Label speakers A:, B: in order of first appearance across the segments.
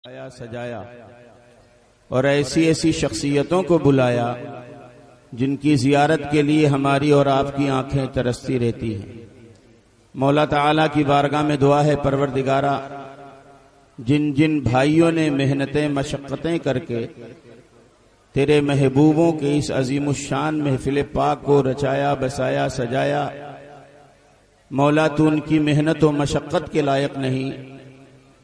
A: سجایا اور ایسی ایسی شخصیتوں کو بلایا جن کی زیارت کے لیے ہماری اور آپ کی آنکھیں ترستی رہتی ہیں۔ مولا تعالیٰ کی بارگاہ میں دعا ہے، پروردگارا جن جن بھائیوں نے محنتیں مشقتیں کر کے تیرے محبوبوں کے اس عظیم الشان محفل پاک کو رچایا بسایا سجایا، مولا تو ان کی محنت و مشقت کے لائق نہیں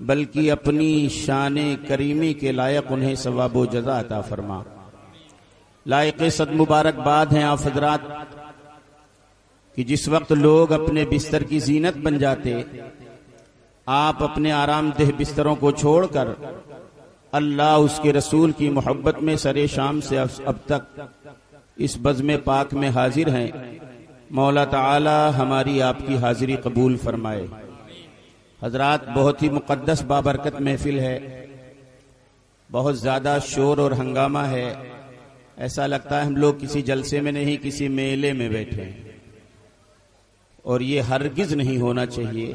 A: بلکہ اپنی شان کریمی کے لائق انہیں ثواب و جزا عطا فرما۔ لائق صد مبارکباد ہیں آپ حضرات کہ جس وقت لوگ اپنے بستر کی زینت بن جاتے، آپ اپنے آرام دہ بستروں کو چھوڑ کر اللہ اس کے رسول کی محبت میں سرے شام سے اب تک اس بزم پاک میں حاضر ہیں۔ مولا تعالی ہماری آپ کی حاضری قبول فرمائے۔ حضرات، بہت ہی مقدس بابرکت محفل ہے، بہت زیادہ شور اور ہنگامہ ہے، ایسا لگتا ہے ہم لوگ کسی جلسے میں نہیں کسی میلے میں بیٹھے ہیں، اور یہ ہرگز نہیں ہونا چاہیے۔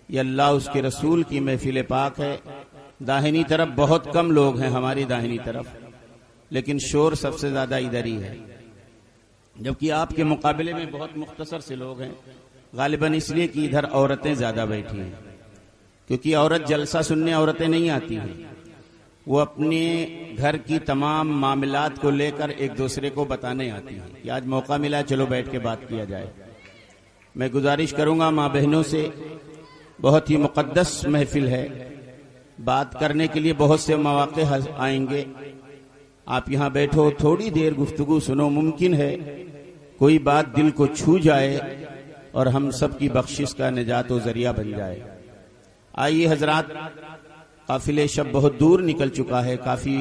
A: یہ اللہ اس کے رسول کی محفل پاک ہے۔ داہنی طرف بہت کم لوگ ہیں، ہماری داہنی طرف، لیکن شور سب سے زیادہ ادھر ہی ہے، جبکہ آپ کے مقابلے میں بہت مختصر سے لوگ ہیں، غالباً اس لیے کہ ادھر عورتیں زیادہ بیٹھی ہیں، کیونکہ عورت جلسہ سننے عورتیں نہیں آتی ہیں، وہ اپنے گھر کی تمام معاملات کو لے کر ایک دوسرے کو بتانے آتی ہیں کہ آج موقع ملا چلو بیٹھ کے بات کیا جائے۔ میں گزارش کروں گا ماں بہنوں سے، بہت ہی مقدس محفل ہے، بات کرنے کے لیے بہت سے مواقع آئیں گے، آپ یہاں بیٹھو تھوڑی دیر گفتگو سنو، ممکن ہے کوئی بات دل کو چھو جائے اور ہم سب کی بخشش کا نجات و ذریعہ بن جائے۔ آئیے حضرات، قافلے شب بہت دور نکل چکا ہے، کافی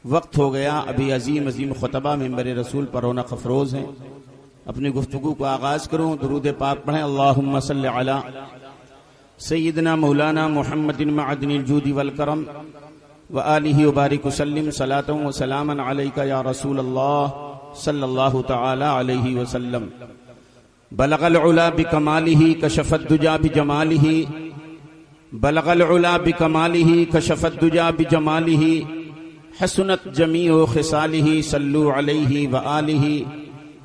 A: وقت ہو گیا، ابھی عظیم عظیم خطبہ منبر رسول پر رونق افروز ہیں۔ اپنی گفتگو کو آغاز کروں، درود پاک پڑھیں، اللہم صلی علی سیدنا مولانا محمد معدن الجود والکرم وآلہ وبارک وسلم، صلاۃ و سلاما علیک یا رسول اللہ صلی اللہ تعالی علیہ وسلم۔ بلغ العلا بکمالہ کشف الدجا بجمالہ، بلغ العلا بکمالہ کشف الدجا بجمالہ، حسنت جمیع خصالہ صلو علیہ وآلہ۔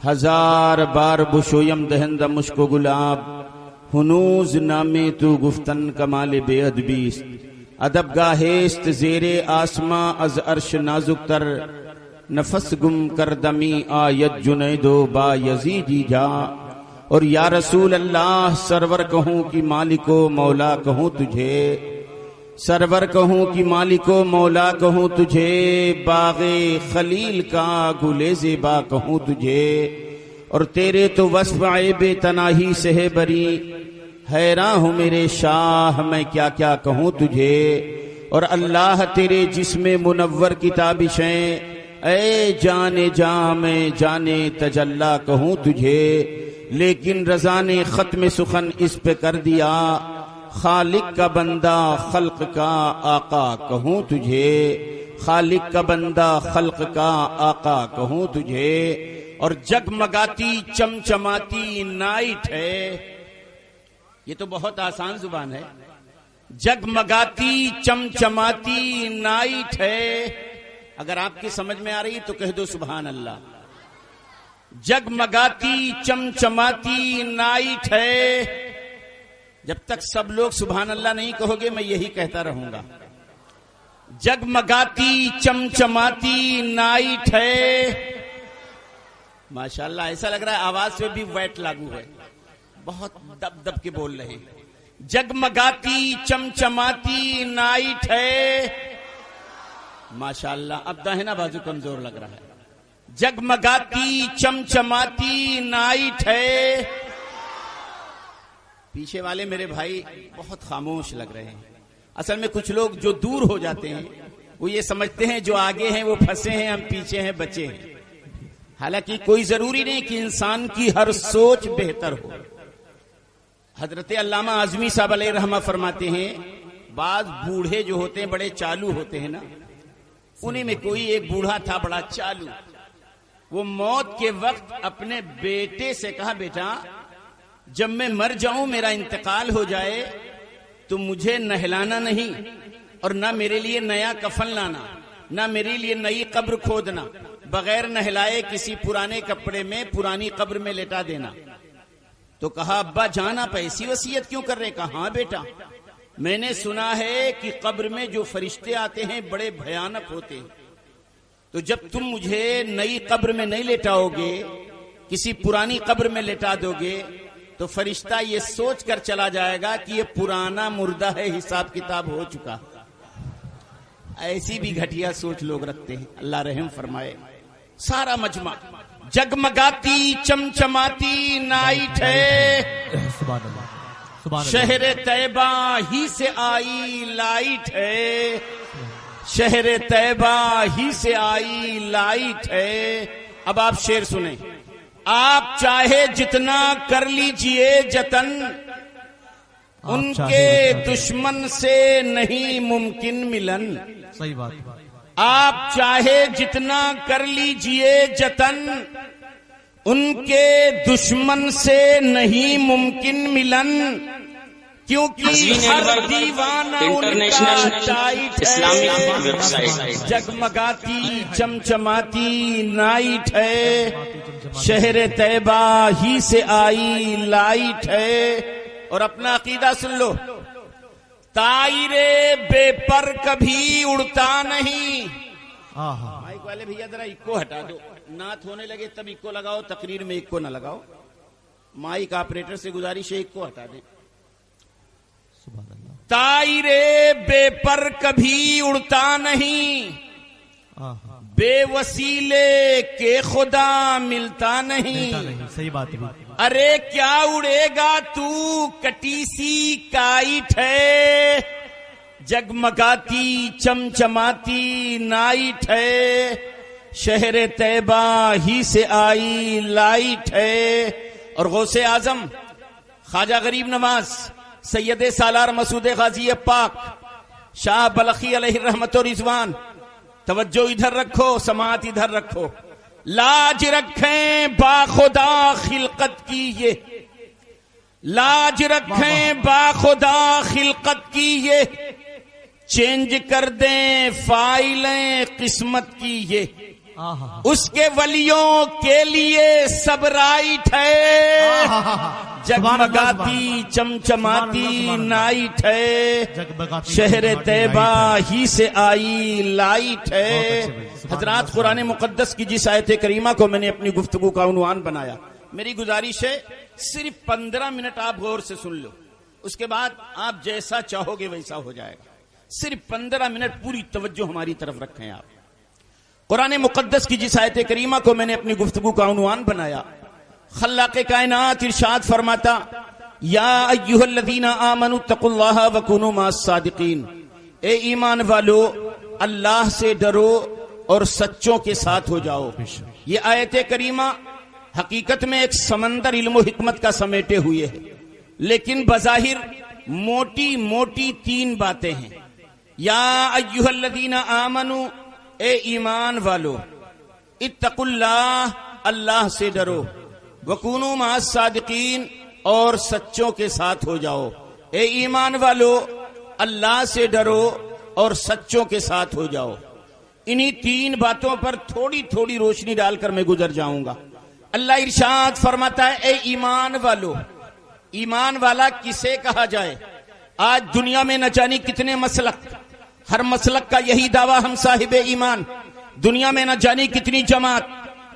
A: ہزار بار بشویم دہند مشک و گلاب، ہنوز نامے تو گفتن کمال بے ادبیست۔ ادب گاہیست زیر آسماں از عرش نازک تر، نفس گم کردمی آید جنید و با یزیدی جا۔ اور یا رسول اللہ سرور کہوں کہ مالک و مولا کہوں تجھے، سرور کہوں کہ مالک و مولا کہوں تجھے، باغ خلیل کا گل زیبا کہوں تجھے۔ اور تیرے تو وصف عیب تناہی سے ہے بری، حیراں ہوں میرے شاہ میں کیا کیا کہوں تجھے۔ اور اللہ تیرے جسم منور کی تابشیں، اے جانے جاں میں جانے تجلا کہوں تجھے۔ لیکن رضا نے ختم سخن اس پہ کر دیا، خالق کا بندہ خلق کا آقا کہوں تجھے، خالق کا بندہ خلق کا آقا کہوں تجھے۔ اور جگمگاتی چمچماتی نائٹ ہے، یہ تو بہت آسان زبان ہے، جگمگاتی چمچماتی نائٹ ہے، اگر آپ کی سمجھ میں آ رہی تو کہہ دو سبحان اللہ۔ جگمگاتی چمچماتی نائٹ ہے، جب تک سب لوگ سبحان اللہ نہیں کہو گے میں یہی کہتا رہوں گا۔ جگمگاتی چمچماتی نائٹ ہے، ماشاءاللہ ایسا لگ رہا ہے آواز پہ بھی ویٹ لاگو ہے، بہت دب دب کے بول رہے ہیں۔ جگمگاتی چمچماتی نائٹ ہے، ماشاءاللہ اب داہنا بازو کمزور لگ رہا ہے۔ جگمگاتی چمچماتی نائٹ ہے۔ پیچھے والے میرے بھائی بہت خاموش لگ رہے ہیں، اصل میں کچھ لوگ جو دور ہو جاتے ہیں وہ یہ سمجھتے ہیں جو آگے ہیں وہ پھنسے ہیں، ہم پیچھے ہیں بچے ہیں، حالانکہ کوئی ضروری نہیں کہ انسان کی ہر سوچ بہتر ہو۔ حضرت علامہ اعظمی صاحب علیہ رحمہ فرماتے ہیں، بعض بوڑھے جو ہوتے ہیں بڑے چالو ہوتے ہیں نا، انہیں میں کوئی ایک بوڑھا تھا بڑا چالو، وہ موت کے وقت اپنے بیٹے سے کہا، بیٹا جب میں مر جاؤں میرا انتقال ہو جائے تو مجھے نہلانا نہیں اور نہ میرے لیے نیا کفن لانا، نہ میرے لیے نئی قبر کھودنا، بغیر نہلائے کسی پرانے کپڑے میں پرانی قبر میں لٹا دینا۔ تو کہا ابا جان آپ ایسی وصیت کیوں کر رہے؟ کہا ہاں بیٹا، میں نے سنا ہے کہ قبر میں جو فرشتے آتے ہیں بڑے بھیانک ہوتے ہیں، تو جب تم مجھے نئی قبر میں نہیں لٹاؤ گے، کسی پرانی قبر میں لٹا دو گے، تو فرشتہ یہ سوچ کر چلا جائے گا کہ یہ پرانا مردہ ہے، حساب کتاب ہو چکا۔ ایسی بھی گھٹیا سوچ لوگ رکھتے ہیں، اللہ رحم فرمائے۔ سارا مجمع جگمگاتی چمچماتی نائٹ ہے، شہر طیبہ ہی سے آئی لائٹ ہے، شہر طیبہ ہی سے آئی لائٹ ہے۔ اب آپ شعر سنیں۔ آپ چاہے جتنا کر لیجئے جتن، ان کے دشمن سے نہیں ممکن ملن۔
B: صحیح بات۔
A: آپ چاہے جتنا کر لیجئے جتن، ان کے دشمن سے نہیں ممکن ملن، کیونکہ ہر دیوانہ ان کا ٹائٹ ہے، جگمگاتی چمچماتی نائٹ ہے، شہر طیبہ ہی سے آئی لائٹ ہے۔ اور اپنا عقیدہ سن لو، طائر بے پر کبھی اڑتا نہیں۔ مائک والے بھیا ذرا اکو ہٹا دو، نعت ہونے لگے تب اکو لگاؤ، تقریر میں اکو نہ لگاؤ۔ مائک آپریٹر سے گزارش ہے اکو ہٹا دیں۔ طائر بے پر کبھی اڑتا نہیں، بے وسیلے کے خدا ملتا نہیں۔
B: صحیح بات۔
A: ارے کیا اڑے گا تو، کٹی سی کائٹ ہے، جگمگاتی چمچماتی نائٹ ہے، شہر طیبہ ہی سے آئی لائٹ ہے۔ اور غوث اعظم خواجہ غریب نواز سید سالار مسعود غازی پاک شاہ بلخی علیہ الرحمت و رضوان، توجہ ادھر رکھو، سماعت ادھر رکھو۔ لاج رکھیں با خدا خلقت کی یہ، لاج رکھیں با خدا خلقت کی یہ، چینج کر دیں فائلیں قسمت کی یہ، اس کے ولیوں کے لیے سب رائٹ ہے، جگمگاتی چمچماتی نائٹ ہے، شہر طیبہ ہی سے آئی لائٹ ہے۔ حضرات قرآن مقدس کی جس آیت کریمہ کو میں نے اپنی گفتگو کا عنوان بنایا، میری گزارش ہے صرف 15 منٹ آپ غور سے سن لو، اس کے بعد آپ جیسا چاہو گے ویسا ہو جائے گا۔ صرف 15 منٹ پوری توجہ ہماری طرف رکھیں آپ۔ قرآن مقدس کی جس آیت کریمہ کو میں نے اپنی گفتگو کا عنوان بنایا، خلاق کائنات ارشاد فرماتا، یا ایھا الذین آمنوا اتقوا اللہ وکونوا مع الصادقین، اے ایمان والو اللہ سے ڈرو اور سچوں کے ساتھ ہو جاؤ۔ یہ آیت کریمہ حقیقت میں ایک سمندر علم و حکمت کا سمیٹے ہوئے ہے، لیکن بظاہر موٹی موٹی 3 باتیں ہیں۔ یا ایھا الذین آمنوا، اے ایمان والو، اتقوا اللہ، اللہ سے ڈرو، وکونوا مع الصادقین، اور سچوں کے ساتھ ہو جاؤ۔ اے ایمان والو اللہ سے ڈرو اور سچوں کے ساتھ ہو جاؤ۔ انہی 3 باتوں پر تھوڑی تھوڑی روشنی ڈال کر میں گزر جاؤں گا۔ اللہ ارشاد فرماتا ہے، اے ایمان والو، ایمان والا کسے کہا جائے؟ آج دنیا میں نہ جانے کتنے مسلک، ہر مسلک کا یہی دعویٰ ہم صاحب ایمان، دنیا میں نہ جانے کتنی جماعت،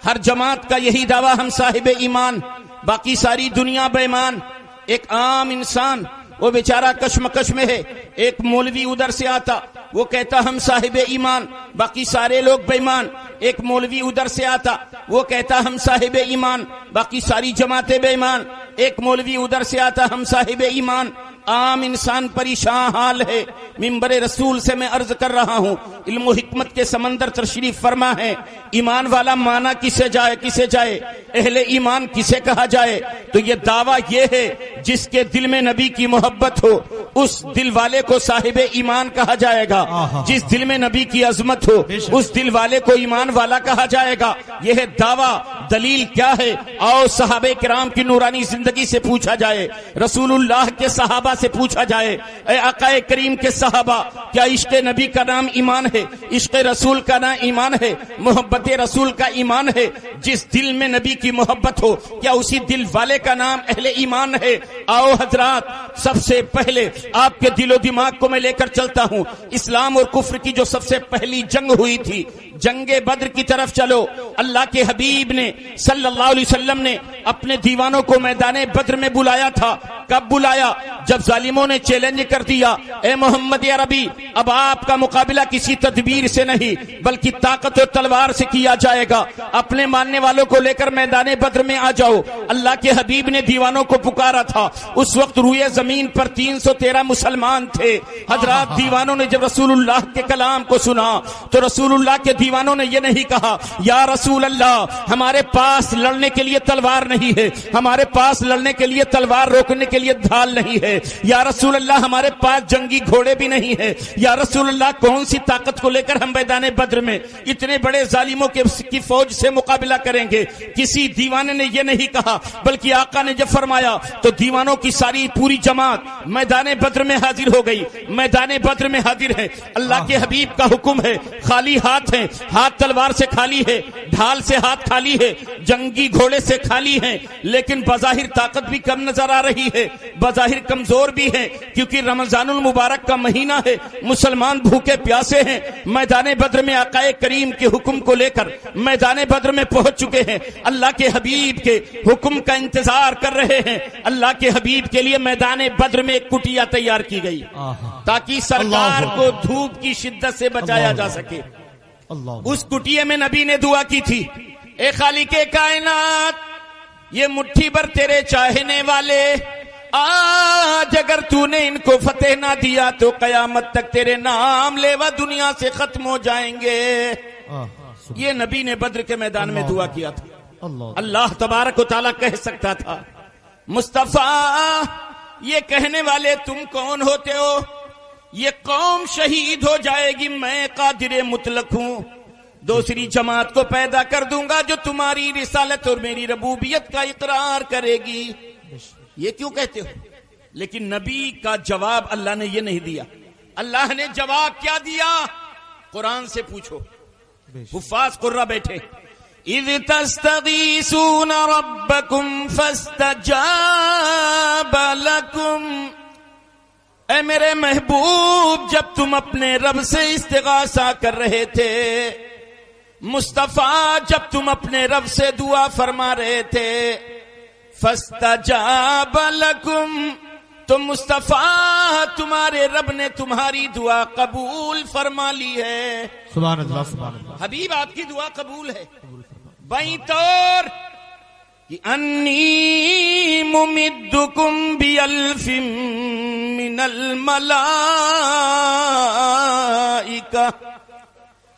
A: ہر جماعت کا یہی دعویٰ ہم صاحب ایمان، باقی ساری دنیا بے ایمان۔ ایک عام انسان وہ بیچارہ کشمکش میں ہے، ایک مولوی ادھر سے آتا، وہ کہتا ہم صاحب ایمان، باقی سارے لوگ بے ایمان۔ ایک مولوی ادھر سے آتا، وہ کہتا ہم صاحب ایمان، باقی ساری جماعتیں بے ایمان۔ ایک مولوی ادھر سے آتا، ہم صاحب ایمان۔ عام انسان پریشان حال ہے۔ منبر رسول سے میں عرض کر رہا ہوں، علم و حکمت کے سمندر تشریف فرما ہے، ایمان والا مانا کسے جائے، کسے جائے، اہل ایمان کسے کہا جائے؟ تو یہ دعویٰ یہ ہے، جس کے دل میں نبی کی محبت ہو اس دل والے کو صاحب ایمان کہا جائے گا، جس دل میں نبی کی عظمت ہو اس دل والے کو ایمان والا کہا جائے گا۔ یہ ہے دعویٰ دلیل کیا ہے؟ آؤ صحابہ کرام کی نورانی زندگی سے پوچھا جائے، رسول اللہ کے صحابہ سے پوچھا جائے، اے آقا کریم کے صحابہ، کیا عشق نبی کا نام ایمان ہے؟ عشق رسول کا نام ایمان ہے؟ محبت رسول کا ایمان ہے؟ جس دل میں نبی کی محبت ہو، کیا اسی دل والے کا نام اہل ایمان ہے؟ آؤ حضرات، سب سے پہلے آپ کے دل و دماغ کو میں لے کر چلتا ہوں، اسلام اور کفر کی جو سب سے پہلی جنگ ہوئی تھی، جنگ بدر کی طرف چلو۔ اللہ کے حبیب نے صلی اللہ علیہ وسلم نے اپنے دیوانوں کو میدان بدر میں بلایا تھا۔ کب بلایا؟ جب ظالموں نے چیلنج کر دیا، اے محمد عربی، اب آپ کا مقابلہ کسی تدبیر سے نہیں بلکہ طاقت اور تلوار سے کیا جائے گا، اپنے ماننے والوں کو لے کر میدان بدر میں آ جاؤ۔ اللہ کے حبیب نے دیوانوں کو پکارا تھا، اس وقت روئے زمین پر 313 مسلمان تھے۔ حضرات، دیوانوں نے جب رسول اللہ کے کلام کو سنا تو رسول اللہ کے دیوانوں نے یہ نہیں کہا یا رسول اللہ ہمارے پاس لڑنے کے لیے تلوار نہیں ہے، ہمارے پاس لڑنے کے لیے تلوار روکنے کے لیے ڈھال نہیں ہے، یا رسول اللہ ہمارے پاس جنگی گھوڑے بھی نہیں ہے، یا رسول اللہ کون سی طاقت کو لے کر ہم میدان بدر میں اتنے بڑے ظالموں کی فوج سے مقابلہ کریں گے۔ کسی دیوانے نے یہ نہیں کہا، بلکہ آقا نے جب فرمایا تو دیوانوں کی ساری پوری جماعت میدان بدر میں حاضر ہو گئی، میدان بدر میں حاضر ہے۔ اللہ کے حبیب کا حکم ہے، خالی ہاتھ ہیں، ہاتھ تلوار سے خالی ہے، ڈھال سے ہاتھ خالی ہے، جنگی گھوڑے سے خالی ہیں، لیکن بظاہر طاقت بھی کم نظر آ رہی ہے، بظاہر کمزور بھی ہے، کیونکہ رمضان المبارک کا مہینہ ہے، مسلمان بھوکے پیاسے ہیں۔ میدان بدر میں آقا کریم کے حکم کو لے کر میدان بدر میں پہنچ چکے ہیں، اللہ کے حبیب کے حکم کا انتظار کر رہے ہیں۔ اللہ کے حبیب کے لیے میدان بدر میں ایک کٹیا تیار کی گئی تاکہ سرکار کو دھوپ کی شدت سے بچایا جا سکے۔ اس کٹیے میں نبی نے دعا کی تھی، اے خالق کائنات، یہ مٹھی بھر تیرے چاہنے والے آج اگر تو نے ان کو فتح نہ دیا تو قیامت تک تیرے نام لیوا دنیا سے ختم ہو جائیں گے۔ یہ نبی نے بدر کے میدان میں دعا کیا تھا۔ اللہ تبارک و تعالیٰ کہہ سکتا تھا، مصطفیٰ یہ کہنے والے تم کون ہوتے ہو؟ یہ قوم شہید ہو جائے گی، میں قادر مطلق ہوں، دوسری جماعت کو پیدا کر دوں گا جو تمہاری رسالت اور میری ربوبیت کا اقرار کرے گی۔ یہ کیوں کہتے ہو؟ لیکن نبی کا جواب اللہ نے یہ نہیں دیا۔ اللہ نے جواب کیا دیا؟ قرآن سے پوچھو، حفاظ قرہ بیٹھے، اذ تستغیثون ربکم فاستجاب لکم، اے میرے محبوب جب تم اپنے رب سے استغاثہ کر رہے تھے، مصطفیٰ جب تم اپنے رب سے دعا فرما رہے تھے، فاستجاب لکم، تو مصطفیٰ تمہارے رب نے تمہاری دعا قبول فرما لی ہے۔
B: سبحان اللہ، سبحان اللہ،
A: حبیب آپ کی دعا قبول ہے۔ بائیں طور کہ انی ممدکم بِأَلْفٍ من الملائکہ،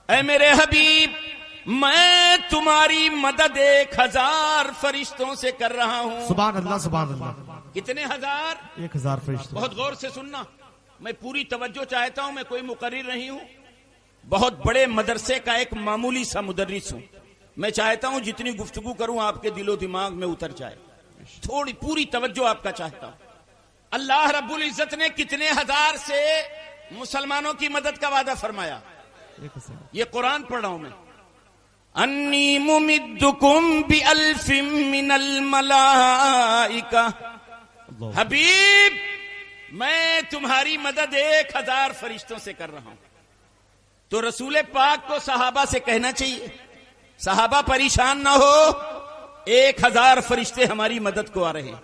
A: اے میرے حبیب میں تمہاری مدد 1000 فرشتوں سے کر رہا ہوں۔
B: سبحان اللہ، سبحان اللہ،
A: کتنے ہزار؟
B: 1000 فرشتے۔
A: بہت غور سے سننا، میں پوری توجہ چاہتا ہوں، میں کوئی مقرر نہیں ہوں، بہت بڑے مدرسے کا ایک معمولی سا مدرس ہوں۔ میں چاہتا ہوں جتنی گفتگو کروں آپ کے دل و دماغ میں اتر جائے، تھوڑی پوری توجہ آپ کا چاہتا ہوں۔ اللہ رب العزت نے کتنے ہزار سے مسلمانوں کی مدد کا وعدہ فرمایا؟ یہ قرآن پڑھ رہا ہوں میں، انی ممدکم بِأَلْفٍ من الملائکہ، حبیب میں تمہاری مدد 1000 فرشتوں سے کر رہا ہوں۔ تو رسول پاک کو صحابہ سے کہنا چاہیے، صحابہ پریشان نہ ہو، 1000 فرشتے ہماری مدد کو آ رہے ہیں۔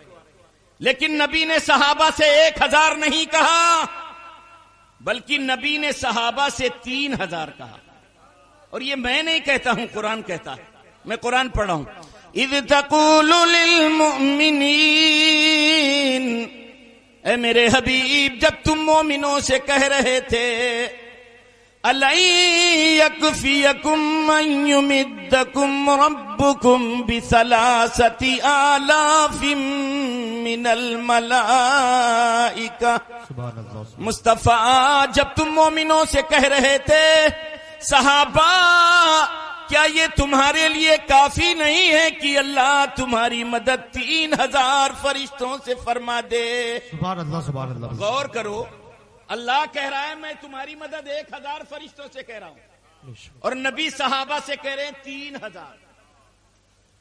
A: لیکن نبی نے صحابہ سے 1000 نہیں کہا، بلکہ نبی نے صحابہ سے 3000 کہا۔ اور یہ میں نہیں کہتا ہوں، قرآن کہتا ہے، میں قرآن پڑھ رہا ہوں۔ اذ تقول للمؤمنین، اے میرے حبیب جب تم مومنوں سے کہہ رہے تھے، أَلَن يَكْفِيَكُمْ أَن يُمِدَّكُمْ رَبُّكُمْ ب3,000,000 من الملائکہ، مصطفیٰ جب تم مومنوں سے کہہ رہے تھے صحابہ کیا یہ تمہارے لیے کافی نہیں ہے کہ اللہ تمہاری مدد 3000 فرشتوں سے فرما دے؟
B: سبحان اللہ سبحان اللہ.
A: غور کرو، اللہ کہہ رہا ہے میں تمہاری مدد 1000 فرشتوں سے کہہ رہا ہوں، اور نبی صحابہ سے کہہ رہے ہیں 3000.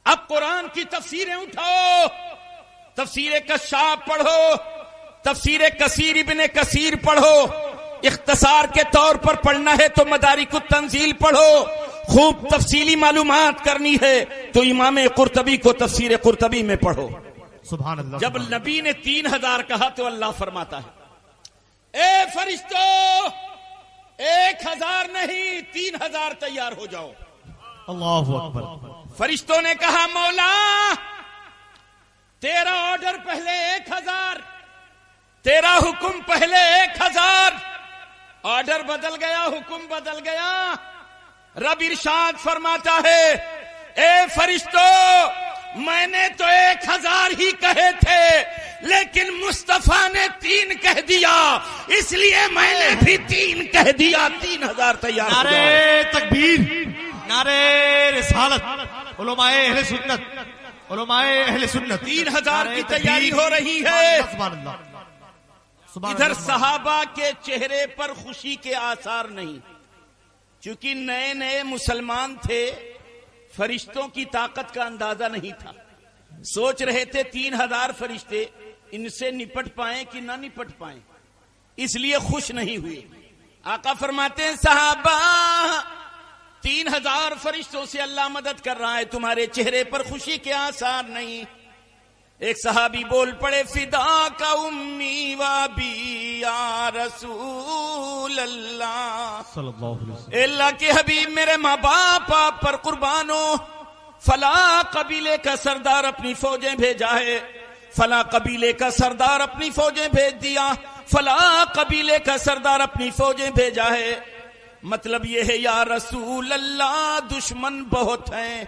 A: اب قرآن کی تفسیریں اٹھاؤ، تفسیر کشاف پڑھو، تفسیر کثیر ابن کثیر پڑھو، اختصار کے طور پر پڑھنا ہے تو مدارک التنزیل پڑھو، خوب تفصیلی معلومات کرنی ہے تو امام قرطبی کو تفسیر قرطبی میں پڑھو.
B: سبحان اللہ.
A: جب نبی نے 3000 کہا تو اللہ فرماتا ہے اے فرشتوں 1000 نہیں 3000 تیار ہو جاؤ.
B: اللہ اکبر.
A: فرشتوں نے کہا مولا تیرا آرڈر پہلے 1000، تیرا حکم پہلے 1000، آرڈر بدل گیا، حکم بدل گیا. رب ارشاد فرماتا ہے اے فرشتوں میں نے تو 1000 ہی کہے تھے لیکن مصطفیٰ نے 3 کہہ دیا، اس لیے میں نے بھی 3 کہہ دیا. 3000 تیار.
B: نعرے تکبیر، نعرے رسالت. علماء اہل سنت، علماء اہل سنت.
A: 3000 کی تیاری ہو رہی ہے.
B: سبحان اللہ.
A: ادھر صحابہ کے چہرے پر خوشی کے آثار نہیں، چونکہ نئے نئے مسلمان تھے، فرشتوں کی طاقت کا اندازہ نہیں تھا. سوچ رہے تھے 3000 فرشتے ان سے نپٹ پائیں کہ نہ نپٹ پائیں، اس لیے خوش نہیں ہوئے. آقا فرماتے ہیں صحابہ 3000 فرشتوں سے اللہ مدد کر رہا ہے، تمہارے چہرے پر خوشی کے آثار نہیں. ایک صحابی بول پڑے فدا کا امی و ابی یا رسول اللہ،
B: صلی اللہ علیہ وسلم.
A: اللہ کے حبیب میرے ماں باپ آپ پر قربان ہو. فلاں قبیلے کا سردار اپنی فوجیں بھیجا ہے، فلاں قبیلے کا سردار اپنی فوجیں بھیج دیا، فلاں قبیلے کا سردار اپنی فوجیں بھیجا ہے. مطلب یہ ہے یا رسول اللہ دشمن بہت ہیں.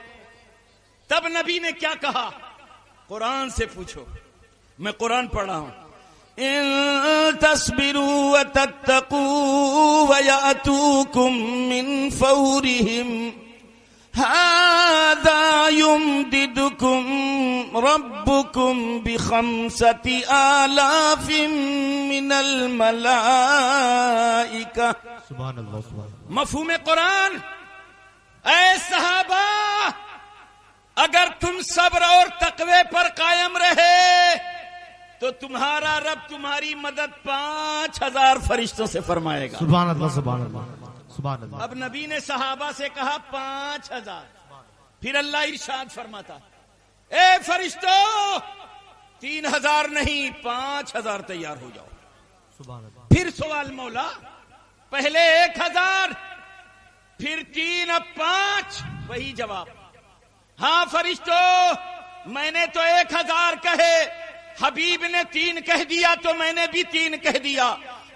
A: تب نبی نے کیا کہا؟ قرآن سے پوچھو، میں قرآن پڑھ رہا ہوں. ان تصبروا وتتقوا ويأتوكم من فورهم هذا يمددكم ربكم ب5000 من الملائكة.
B: سبحان اللہ سبحان اللہ.
A: مفہوم قرآن. اے صحابہ اگر تم صبر اور تقوی پر قائم رہے تو تمہارا رب تمہاری مدد 5000 فرشتوں سے فرمائے گا.
B: سبحان اللہ سبحان اللہ سبحان اللہ.
A: اب نبی نے صحابہ سے کہا 5000، پھر اللہ ارشاد فرماتا اے فرشتوں 3000 نہیں 5000 تیار ہو جاؤ.
B: سبحان اللہ.
A: پھر سوال مولا پہلے 1000 پھر 3 اب 5، وہی جواب. ہاں فرشتوں میں نے تو 1000 کہے، حبیب نے 3 کہہ دیا تو میں نے بھی 3 کہہ دیا،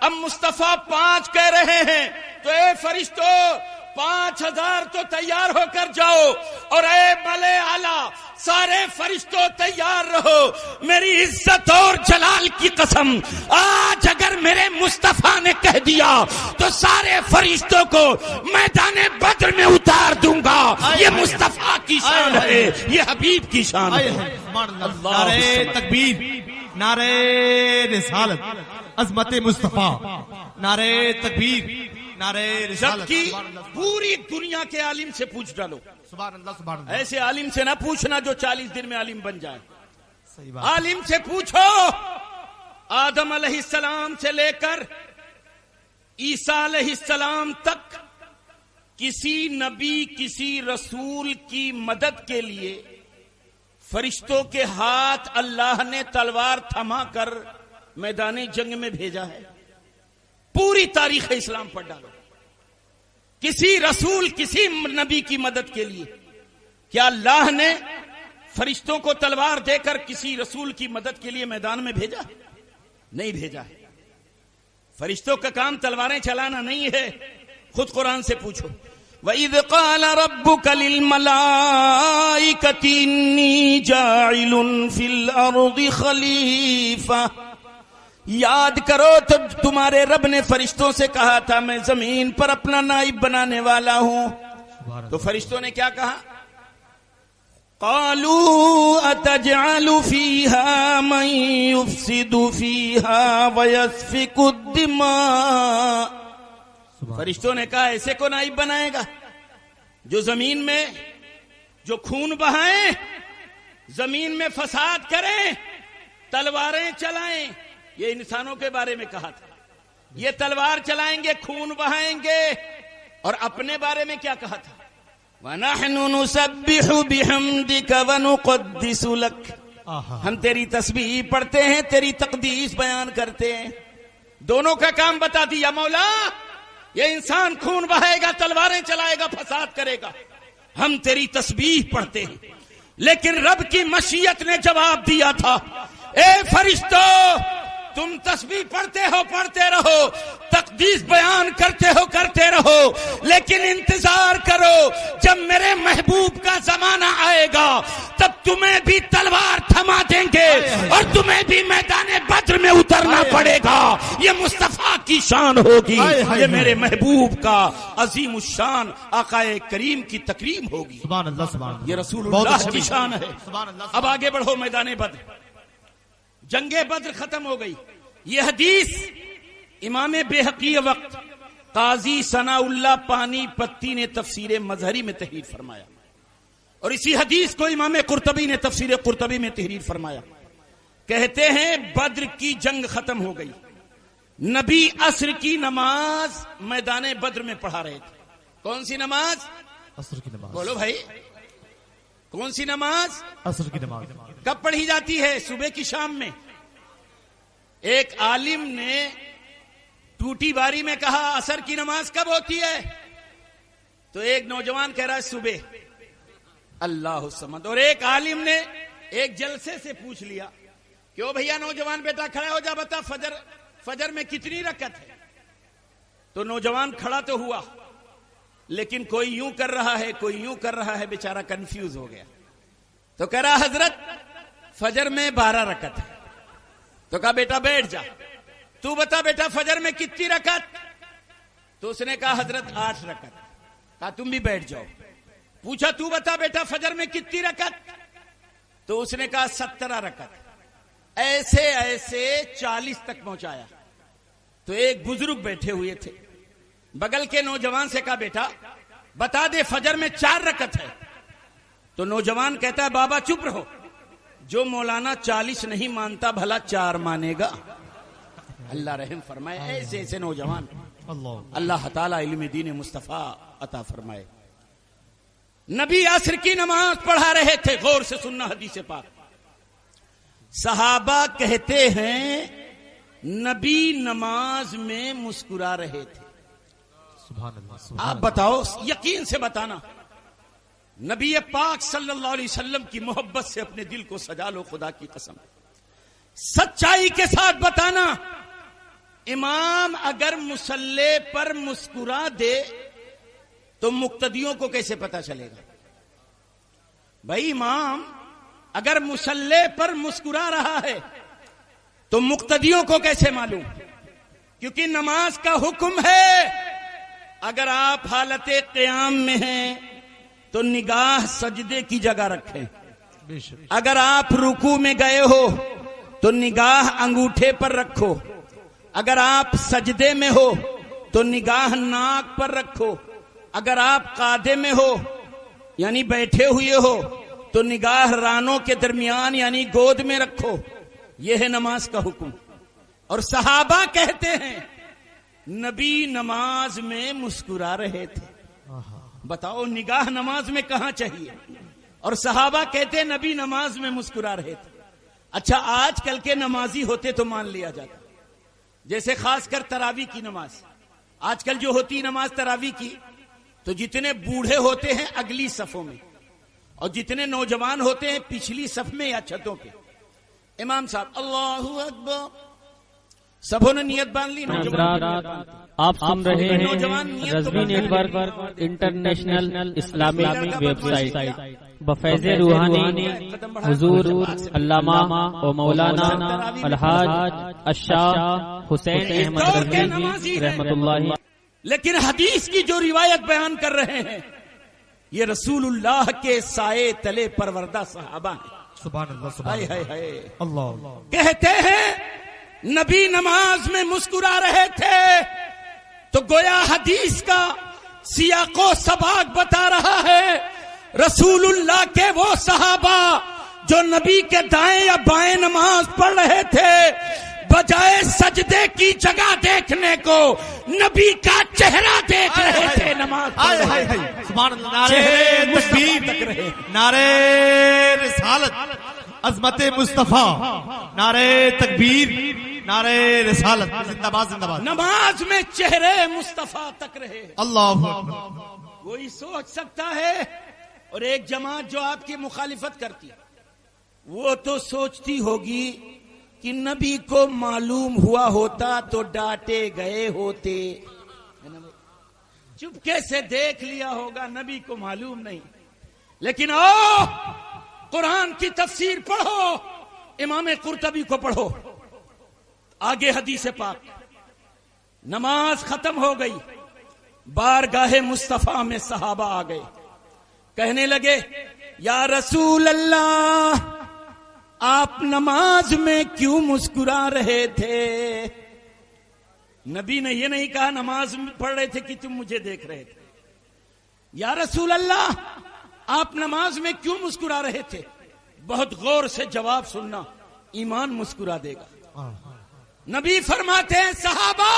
A: اب مصطفیٰ 5 کہہ رہے ہیں تو اے فرشتوں 5000 تو تیار ہو کر جاؤ. اور اے ملے اعلیٰ سارے فرشتوں تیار رہو. میری عزت اور جلال کی قسم آج اگر میرے مصطفیٰ نے کہہ دیا تو سارے فرشتوں کو میدان بدر میں اتار دوں گا. یہ مصطفیٰ کی شان ہے، یہ حبیب کی شان ہے.
B: نعرے تکبیر، نعرے رسالت، عظمت مصطفیٰ. نعرے تکبیر، نعرے رسالت.
A: جبکہ پوری دنیا کے عالم سے پوچھ ڈالو،
B: سبحان اللہ سبحان اللہ.
A: ایسے عالم سے نہ پوچھنا جو 40 دن میں عالم بن جائے.
B: صحیح بات.
A: عالم سے پوچھو آدم علیہ السلام سے لے کر عیسیٰ علیہ السلام تک کسی نبی کسی رسول کی مدد کے لیے فرشتوں کے ہاتھ اللہ نے تلوار تھما کر میدان جنگ میں بھیجا ہے. پوری تاریخ اسلام پڑھ ڈالو. کسی رسول کسی نبی کی مدد کے لیے کیا اللہ نے فرشتوں کو تلوار دے کر کسی رسول کی مدد کے لیے میدان میں بھیجا؟ نہیں بھیجا ہے. فرشتوں کا کام تلواریں چلانا نہیں ہے. خود قرآن سے پوچھو وَإِذْ قَالَ رَبُّكَ لِلْمَلَائِكَةِ إِنِّي جَاعِلٌ فِي الْأَرْضِ خَلِيفَةً. یاد کرو تو تمہارے رب نے فرشتوں سے کہا تھا میں زمین پر اپنا نائب بنانے والا ہوں. تو فرشتوں نے کیا کہا؟ قالوا اتجعل فيها من يفسد فيها ويسفك الدماء. فرشتوں نے کہا ایسے کو نائب بنائے گا جو زمین میں جو خون بہائیں، زمین میں فساد کریں، تلواریں چلائیں. یہ انسانوں کے بارے میں کہا تھا. یہ تلوار چلائیں گے، خون بہائیں گے. اور اپنے بارے میں کیا کہا تھا؟ وَنَحْنُ نُسَبِّحُ بِحَمْدِكَ وَنُقَدِّسُ لَكَ. ہم تیری تسبیح پڑھتے ہیں، تیری تقدیس بیان کرتے ہیں. دونوں کا کام بتا دیا. مولا یہ انسان خون بہائے گا، تلواریں چلائے گا، فساد کرے گا، ہم تیری تسبیح پڑھتے ہیں. لیکن رب کی مشیت نے جواب دیا تھا، اے فرشتو تم تسبیح پڑھتے رہو، تقدیس بیان کرتے رہو، لیکن انتظار کرو جب میرے محبوب کا زمانہ آئے گا تب تمہیں بھی تلوار تھما دیں گے اور تمہیں بھی میدان بدر میں اترنا پڑے گا. یہ مصطفیٰ کی شان ہوگی، یہ میرے محبوب کا عظیم الشان آقا کریم کی تکریم ہوگی.
B: سبحان اللہ سبحان اللہ.
A: یہ رسول اللہ کی شان ہے. اب آگے بڑھو. میدان بدر، جنگ بدر ختم ہو گئی. یہ حدیث امام بیہقی وقت قاضی ثناء اللہ پانی پتی نے تفسیر مظہری میں تحریر فرمایا، اور اسی حدیث کو امام قرطبی نے تفسیر قرطبی میں تحریر فرمایا. کہتے ہیں بدر کی جنگ ختم ہو گئی، نبی عصر کی نماز میدان بدر میں پڑھا رہے تھے. کون سی نماز؟
B: عصر کی نماز.
A: بولو بھائی، کون سی نماز؟
B: عصر کی نماز.
A: کب پڑھی جاتی ہے؟ صبح کی شام میں. ایک عالم نے ٹوٹی باری میں کہا عصر کی نماز کب ہوتی ہے؟ تو ایک نوجوان کہہ رہا ہے صبح. اللہ الصمد. اور ایک عالم نے ایک جلسے سے پوچھ لیا کہ او بھیا نوجوان بیٹا کھڑا ہو جا، بتا فجر میں کتنی رکعت ہے؟ تو نوجوان کھڑا تو ہوا، لیکن کوئی یوں کر رہا ہے، کوئی یوں کر رہا ہے، بیچارہ کنفیوز ہو گیا. تو کہہ رہا حضرت فجر میں 12 رکعت ہے. تو کہا بیٹا بیٹھ جا، تو بتا بیٹا فجر میں کتنی رکعت؟ تو اس نے کہا حضرت 8 رکعت. کہا تم بھی بیٹھ جاؤ. پوچھا تو بتا بیٹا فجر میں کتنی رکعت؟ تو اس نے کہا 17 رکعت. ایسے ایسے 40 تک پہنچایا. تو ایک بزرگ بیٹھے ہوئے تھے، بغل کے نوجوان سے کہا بیٹا بتا دے فجر میں 4 رکعت ہے. تو نوجوان کہتا ہے بابا چپ رہو، جو مولانا 40 نہیں مانتا بھلا 4 مانے گا. اللہ رحم فرمائے. ایسے ایسے نوجوان اللہ تعالی علم دین مصطفیٰ عطا فرمائے. نبی عصر کی نماز پڑھا رہے تھے. غور سے سننا حدیث پاک. صحابہ کہتے ہیں نبی نماز میں مسکرا رہے تھے.
B: سبحان اللہ.
A: آپ بتاؤ، یقین سے بتانا، نبی پاک صلی اللہ علیہ وسلم کی محبت سے اپنے دل کو سجا لو، خدا کی قسم سچائی کے ساتھ بتانا. امام اگر مصلی پر مسکرا دے تو مقتدیوں کو کیسے پتا چلے گا؟ بھائی امام اگر مصلی پر مسکرا رہا ہے تو مقتدیوں کو کیسے معلوم؟ کیونکہ نماز کا حکم ہے اگر آپ حالت قیام میں ہیں تو نگاہ سجدے کی جگہ رکھیں. اگر آپ رکوع میں گئے ہو تو نگاہ انگوٹھے پر رکھو. اگر آپ سجدے میں ہو تو نگاہ ناک پر رکھو. اگر آپ قعدے میں ہو یعنی بیٹھے ہوئے ہو تو نگاہ رانوں کے درمیان یعنی گود میں رکھو. یہ ہے نماز کا حکم. اور صحابہ کہتے ہیں نبی نماز میں مسکرا رہے تھے. بتاؤ نگاہ نماز میں کہاں چاہیے؟ اور صحابہ کہتے ہیں نبی نماز میں مسکرا رہے تھے. اچھا آج کل کے نمازی ہوتے تو مان لیا جاتا، جیسے خاص کر تراویح کی نماز. آج کل جو ہوتی نماز تراویح کی تو جتنے بوڑھے ہوتے ہیں اگلی صفوں میں اور جتنے نوجوان ہوتے ہیں پچھلی صف میں یا چھتوں پہ. امام صاحب اللہ اکبر، سبوں نے نیت باندھ لی.
C: آپ سن رہے ہیں رضوی نیٹ ورک انٹرنیشنل اسلامی ویب سائٹ بفیض روحانی حضور علامہ و مولانا الحاج الشاہ حسین احمد رضوی رحمت اللہ.
A: لیکن حدیث کی جو روایت بیان کر رہے ہیں یہ رسول اللہ کے سائے تلے پروردہ صحابہ ہیں.
B: سبحان اللہ سبحان
A: ہائے ہائے ہائے.
B: اللہ.
A: کہتے ہیں نبی نماز میں مسکرا رہے تھے تو گویا حدیث کا سیاق و سباق بتا رہا ہے رسول اللہ کے وہ صحابہ جو نبی کے دائیں یا بائیں نماز پڑھ رہے تھے بجائے سجدے کی جگہ دیکھنے کو نبی کا چہرہ دیکھ رہے تھے. نماز
B: سبحان اللہ. نعرہ تکبیر، نعرہ رسالت، عظمت مصطفیٰ، نعرہ تکبیر، نعرہ رسالت، زندہ باد زندہ باد.
A: نماز میں چہرے مصطفیٰ تک رہے.
B: اللہ اکبر.
A: وہی سوچ سکتا ہے. اور ایک جماعت جو آپ کی مخالفت کرتی وہ تو سوچتی ہوگی کہ نبی کو معلوم ہوا ہوتا تو ڈانٹے گئے ہوتے. چپکے سے دیکھ لیا ہوگا، نبی کو معلوم نہیں. لیکن قرآن کی تفسیر پڑھو، امام قرطبی کو پڑھو. آگے حدیث پاک. نماز ختم ہو گئی، بارگاہ مصطفیٰ میں صحابہ آ گئے. کہنے لگے یا رسول اللہ آپ نماز میں کیوں مسکرا رہے تھے؟ نبی نے یہ نہیں کہا نماز میں پڑھ رہے تھے کہ تم مجھے دیکھ رہے تھے. یا رسول اللہ آپ نماز میں کیوں مسکرا رہے تھے؟ بہت غور سے جواب سننا، ایمان مسکرا دے گا. نبی فرماتے ہیں صحابہ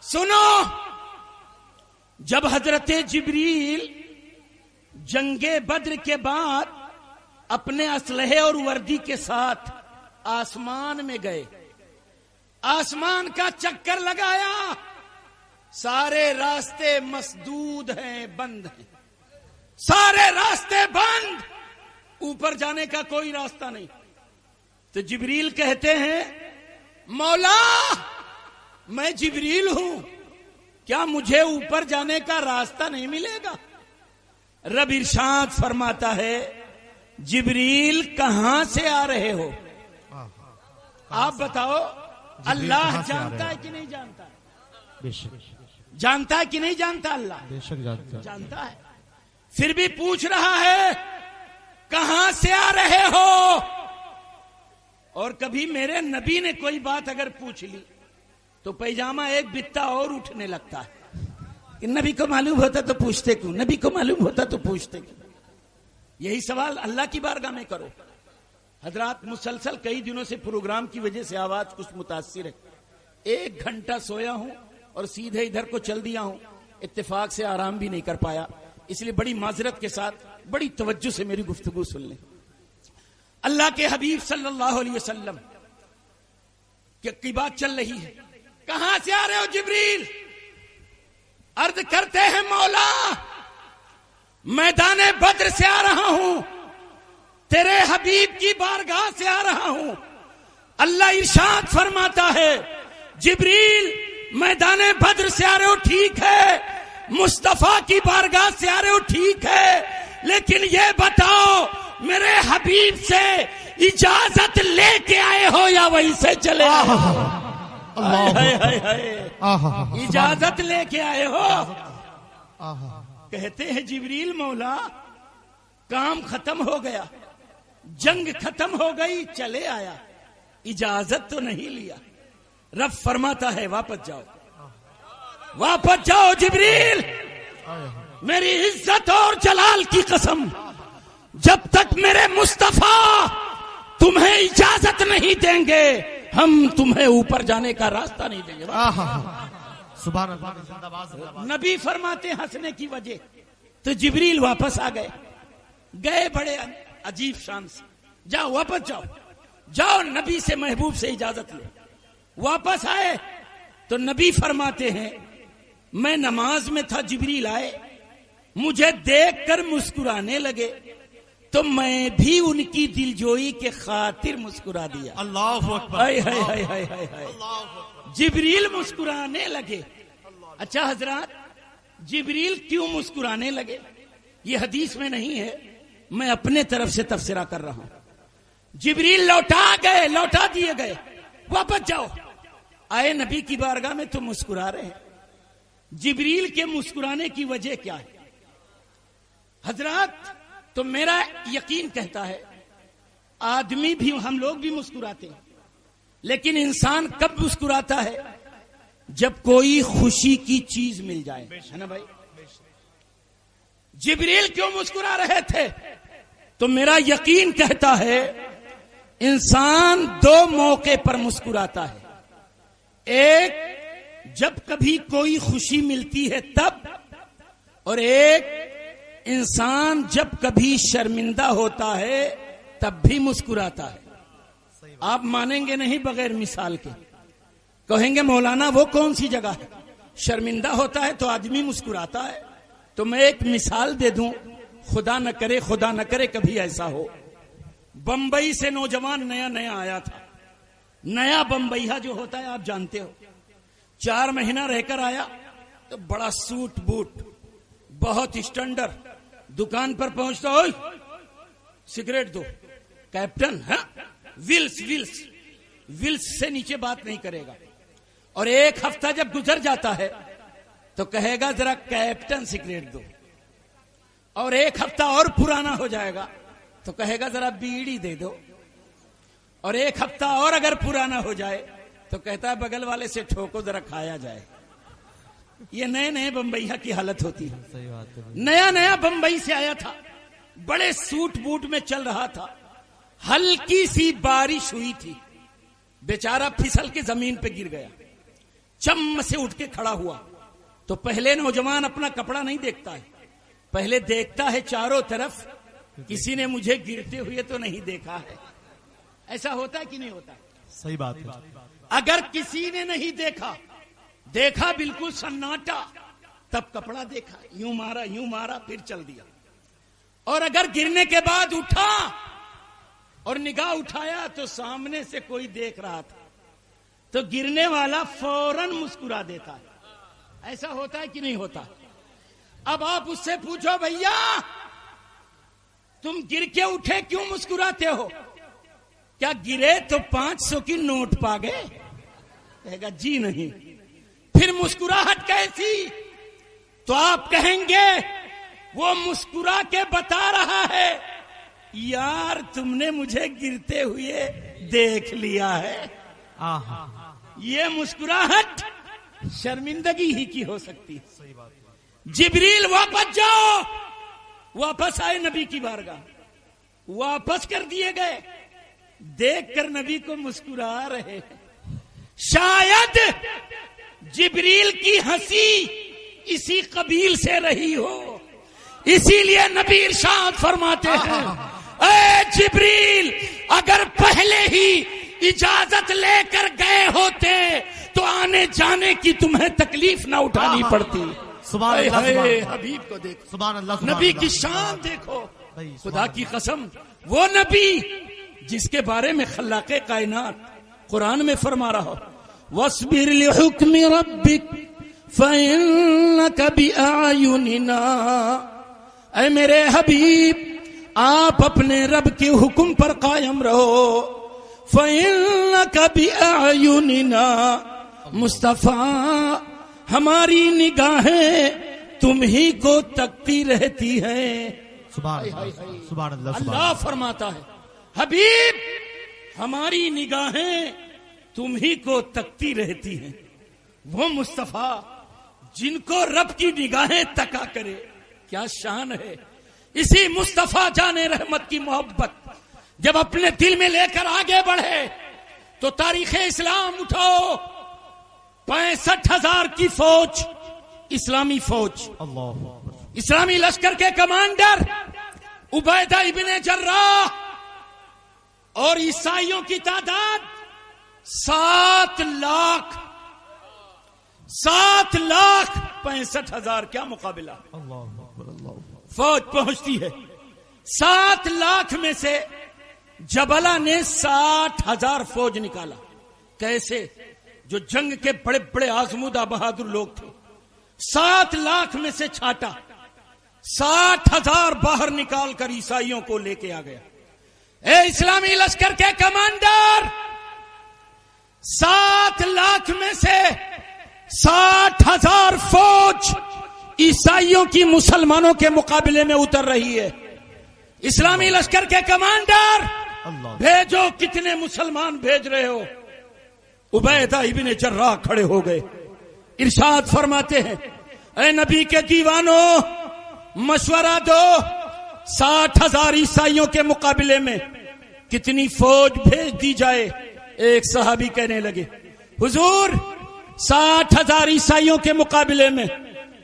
A: سنو، جب حضرت جبریل جنگ بدر کے بعد اپنے اسلحے اور وردی کے ساتھ آسمان میں گئے، آسمان کا چکر لگایا، سارے راستے مسدود ہیں، بند ہیں، سارے راستے بند، اوپر جانے کا کوئی راستہ نہیں. تو جبریل کہتے ہیں مولا میں جبریل ہوں، کیا مجھے اوپر جانے کا راستہ نہیں ملے گا؟ رب ارشاد فرماتا ہے جبریل کہاں سے آ رہے ہو؟ آپ بتاؤ. اللہ جانتا ہے کہ نہیں جانتا؟ جانتا ہے کہ نہیں جانتا؟ اللہ جانتا ہے. پھر بھی پوچھ رہا ہے کہاں سے آ رہے ہو؟ اور کبھی میرے نبی نے کوئی بات اگر پوچھ لی تو پیجامہ ایک بتا اور اٹھنے لگتا ہے کہ نبی کو معلوم ہوتا تو پوچھتے کیوں، نبی کو معلوم ہوتا تو پوچھتے کیوں. یہی سوال اللہ کی بارگاہ میں کرو. حضرات مسلسل کئی دنوں سے پروگرام کی وجہ سے آواز کچھ متاثر ہے. 1 گھنٹہ سویا ہوں اور سیدھے ادھر کو چل دیا ہوں، اتفاق سے آرام بھی نہیں کر پایا، اس لیے بڑی معذرت کے ساتھ بڑی توجہ سے میری گفتگو سن لیں. اللہ کے حبیب صلی اللہ علیہ وسلم کی بات چل رہی ہے. کہاں سے آ رہے ہو جبریل؟ عرض کرتے ہیں مولا میدان بدر سے آ رہا ہوں، تیرے حبیب کی بارگاہ سے آ رہا ہوں. اللہ ارشاد فرماتا ہے جبریل میدان بدر سے آ رہے ہو ٹھیک ہے، مصطفیٰ کی بارگاہ سے آ رہے ہو ٹھیک ہے، لیکن یہ بتاؤ میرے حبیب سے اجازت لے کے آئے ہو یا وہیں سے چلے آئے ہو؟ اجازت لے کے آئے ہو؟ کہتے ہیں جبریل مولا کام ختم ہو گیا، جنگ ختم ہو گئی، چلے آیا، اجازت تو نہیں لیا. رب فرماتا ہے واپس جاؤ، واپس جاؤ جبریل، میری عزت اور جلال کی قسم جب تک میرے مصطفیٰ تمہیں اجازت نہیں دیں گے ہم تمہیں اوپر جانے کا راستہ نہیں دیں گے.
B: سبحان اللہ.
A: نبی فرماتے ہنسنے کی وجہ تو جبریل واپس آ گئے بڑے عجیب شان سے. جاؤ واپس جاؤ، جاؤ نبی سے محبوب سے اجازت لے. واپس آئے تو نبی فرماتے ہیں میں نماز میں تھا، جبریل آئے، مجھے دیکھ کر مسکرانے لگے تو میں بھی ان کی دلجوئی کے خاطر مسکرا دیا.
B: اللہ اکبر.
A: ہائے ہائے ہائے ہائے ہائے ہائے. جبریل مسکرانے لگے. اچھا حضرات جبریل کیوں مسکرانے لگے یہ حدیث میں نہیں ہے، میں اپنے طرف سے تفسیرہ کر رہا ہوں. جبریل لوٹا دیے گئے، واپس جاؤ. آئے نبی کی بارگاہ میں تو مسکرا رہے ہیں. جبریل کے مسکرانے کی وجہ کیا ہے؟
D: حضرات تو میرا یقین کہتا ہے آدمی بھی ہم لوگ بھی مسکراتے ہیں، لیکن انسان کب مسکراتا ہے؟ جب کوئی خوشی کی چیز مل جائے، ہے نا بھائی؟ جبریل کیوں مسکرا رہے تھے؟ تو میرا یقین کہتا ہے انسان دو موقع پر مسکراتا ہے، ایک جب کبھی کوئی خوشی ملتی ہے تب، اور ایک انسان جب کبھی شرمندہ ہوتا ہے تب بھی مسکراتا ہے۔ آپ مانیں گے نہیں بغیر مثال کے، کہیں گے مولانا وہ کون سی جگہ ہے؟ شرمندہ ہوتا ہے تو آدمی مسکراتا ہے۔ تو میں ایک مثال دے دوں، خدا نہ کرے کبھی ایسا ہو۔ بمبئی سے نوجوان نیا آیا تھا، نیا بمبئیہ جو ہوتا ہے آپ جانتے ہو، 4 مہینہ رہ کر آیا تو بڑا سوٹ بوٹ، بہت اسٹینڈرڈ، دکان پر پہنچتا، اوئے سگریٹ دو، کیپٹن، ہاں ولس سے نیچے بات نہیں کرے گا۔ اور ایک ہفتہ جب گزر جاتا ہے تو کہے گا ذرا کیپٹن سگریٹ دو، اور ایک ہفتہ اور پرانا ہو جائے گا تو کہے گا ذرا بیڑی دے دو، اور ایک ہفتہ اور اگر پرانا ہو جائے تو کہتا ہے بغل والے سے ٹھوکو ذرا کھایا جائے۔ یہ نئے بمبئیہ کی حالت ہوتی ہے۔ نیا بمبئی سے آیا تھا، بڑے سوٹ بوٹ میں چل رہا تھا، ہلکی سی بارش ہوئی تھی، بیچارہ پھسل کے زمین پہ گر گیا، چم سے اٹھ کے کھڑا ہوا تو پہلے نوجوان اپنا کپڑا نہیں دیکھتا ہے، پہلے دیکھتا ہے چاروں طرف کسی نے مجھے گرتے ہوئے تو نہیں دیکھا ہے۔ ایسا ہوتا ہے کہ نہیں ہوتا؟
B: صحیح بات ہے۔
D: اگر کسی نے نہیں دیکھا بالکل سناٹا، تب کپڑا دیکھا، یوں مارا پھر چل دیا۔ اور اگر گرنے کے بعد اٹھا اور نگاہ اٹھایا تو سامنے سے کوئی دیکھ رہا تھا تو گرنے والا فوراً مسکرا دیتا ہے۔ ایسا ہوتا ہے کہ نہیں ہوتا؟ اب آپ اس سے پوچھو بھیا تم گر کے اٹھے کیوں مسکراتے ہو؟ کیا گرے تو 500 کی نوٹ پا گئے؟ کہے گا جی نہیں۔ پھر مسکراہٹ کیسی؟ تو آپ کہیں گے وہ مسکرا کے بتا رہا ہے یار تم نے مجھے گرتے ہوئے دیکھ لیا ہے۔ یہ مسکراہٹ شرمندگی ہی کی ہو سکتی ہے۔ جبریل واپس جاؤ، واپس آئے نبی کی بارگاہ، واپس کر دیے گئے، دیکھ کر نبی کو مسکرا رہے ہیں۔ شاید جبریل کی ہنسی اسی قبیل سے رہی ہو، اسی لیے نبی ارشاد فرماتے ہیں اے جبریل اگر پہلے ہی اجازت لے کر گئے ہوتے تو آنے جانے کی تمہیں تکلیف نہ اٹھانی پڑتی۔
B: سبحان اللہ،
D: حبیب کو دیکھو،
B: سبحان اللہ،
D: نبی کی شان دیکھو۔ خدا کی قسم وہ نبی جس کے بارے میں خلاق کائنات قرآن میں فرما رہا ہو وَاصْبِرْ لِحُكْمِ رَبِّكَ فَإِنَّكَ بِأَعْيُنِنَا۔ اے میرے حبیب آپ اپنے رب کے حکم پر قائم رہو۔ فَإِنَّكَ بِأَعْيُنِنَا، مصطفیٰ ہماری نگاہیں تم ہی کو تکتی رہتی ہیں۔
B: سبحان اللہ،
D: اللہ فرماتا ہے حبیب ہماری نگاہیں تم ہی کو تکتی رہتی ہیں۔ وہ مصطفیٰ جن کو رب کی نگاہیں تکا کرے، کیا شان ہے۔ اسی مصطفیٰ جان رحمت کی محبت جب اپنے دل میں لے کر آگے بڑھے تو تاریخ اسلام اٹھاؤ، 65,000 کی فوج، اسلامی فوج، اسلامی لشکر کے کمانڈر عبیدہ ابن جراح، اور عیسائیوں کی تعداد 7 لاکھ، 7,65,000، کیا مقابلہ۔ فوج پہنچتی ہے، 7 لاکھ میں سے جبلہ نے 60,000 فوج نکالا۔ کیسے؟ جو جنگ کے بڑے بڑے آزمودہ بہادر لوگ تھے، 7 لاکھ میں سے چھاٹا، 60,000 باہر نکال کر عیسائیوں کو لے کے آ گیا۔ اے اسلامی لشکر کے کمانڈر، 7 لاکھ میں سے 60,000 فوج عیسائیوں کی مسلمانوں کے مقابلے میں اتر رہی ہے. اسلامی لشکر کے کمانڈر بھیجو. کتنے مسلمان بھیج رہے ہو؟ عبیدہ ابن جراح کھڑے ہو گئے, ارشاد فرماتے ہیں اے نبی کے دیوانوں مشورہ دو, 60,000 عیسائیوں کے مقابلے میں کتنی فوج بھیج دی جائے؟ ایک صحابی کہنے لگے حضور 60,000 عیسائیوں کے مقابلے میں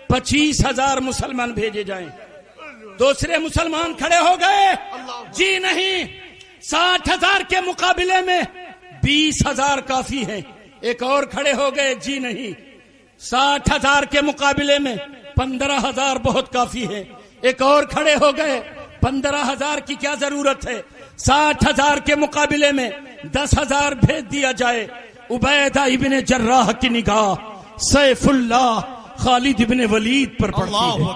D: 25,000 مسلمان بھیجے جائیں. دوسرے مسلمان کھڑے ہو گئے, جی نہیں, 60,000 کے مقابلے میں 20,000 کافی ہیں. ایک اور کھڑے ہو گئے, جی نہیں, 60,000 کے مقابلے میں 15,000 بہت کافی ہے. ایک اور کھڑے ہو گئے, 15,000 کی کیا ضرورت ہے, 60,000 کے مقابلے میں 10,000 بھیج دیا جائے. عبیدہ ابن جراح کی نگاہ سیف اللہ خالد ابن ولید پر پڑتی ہے.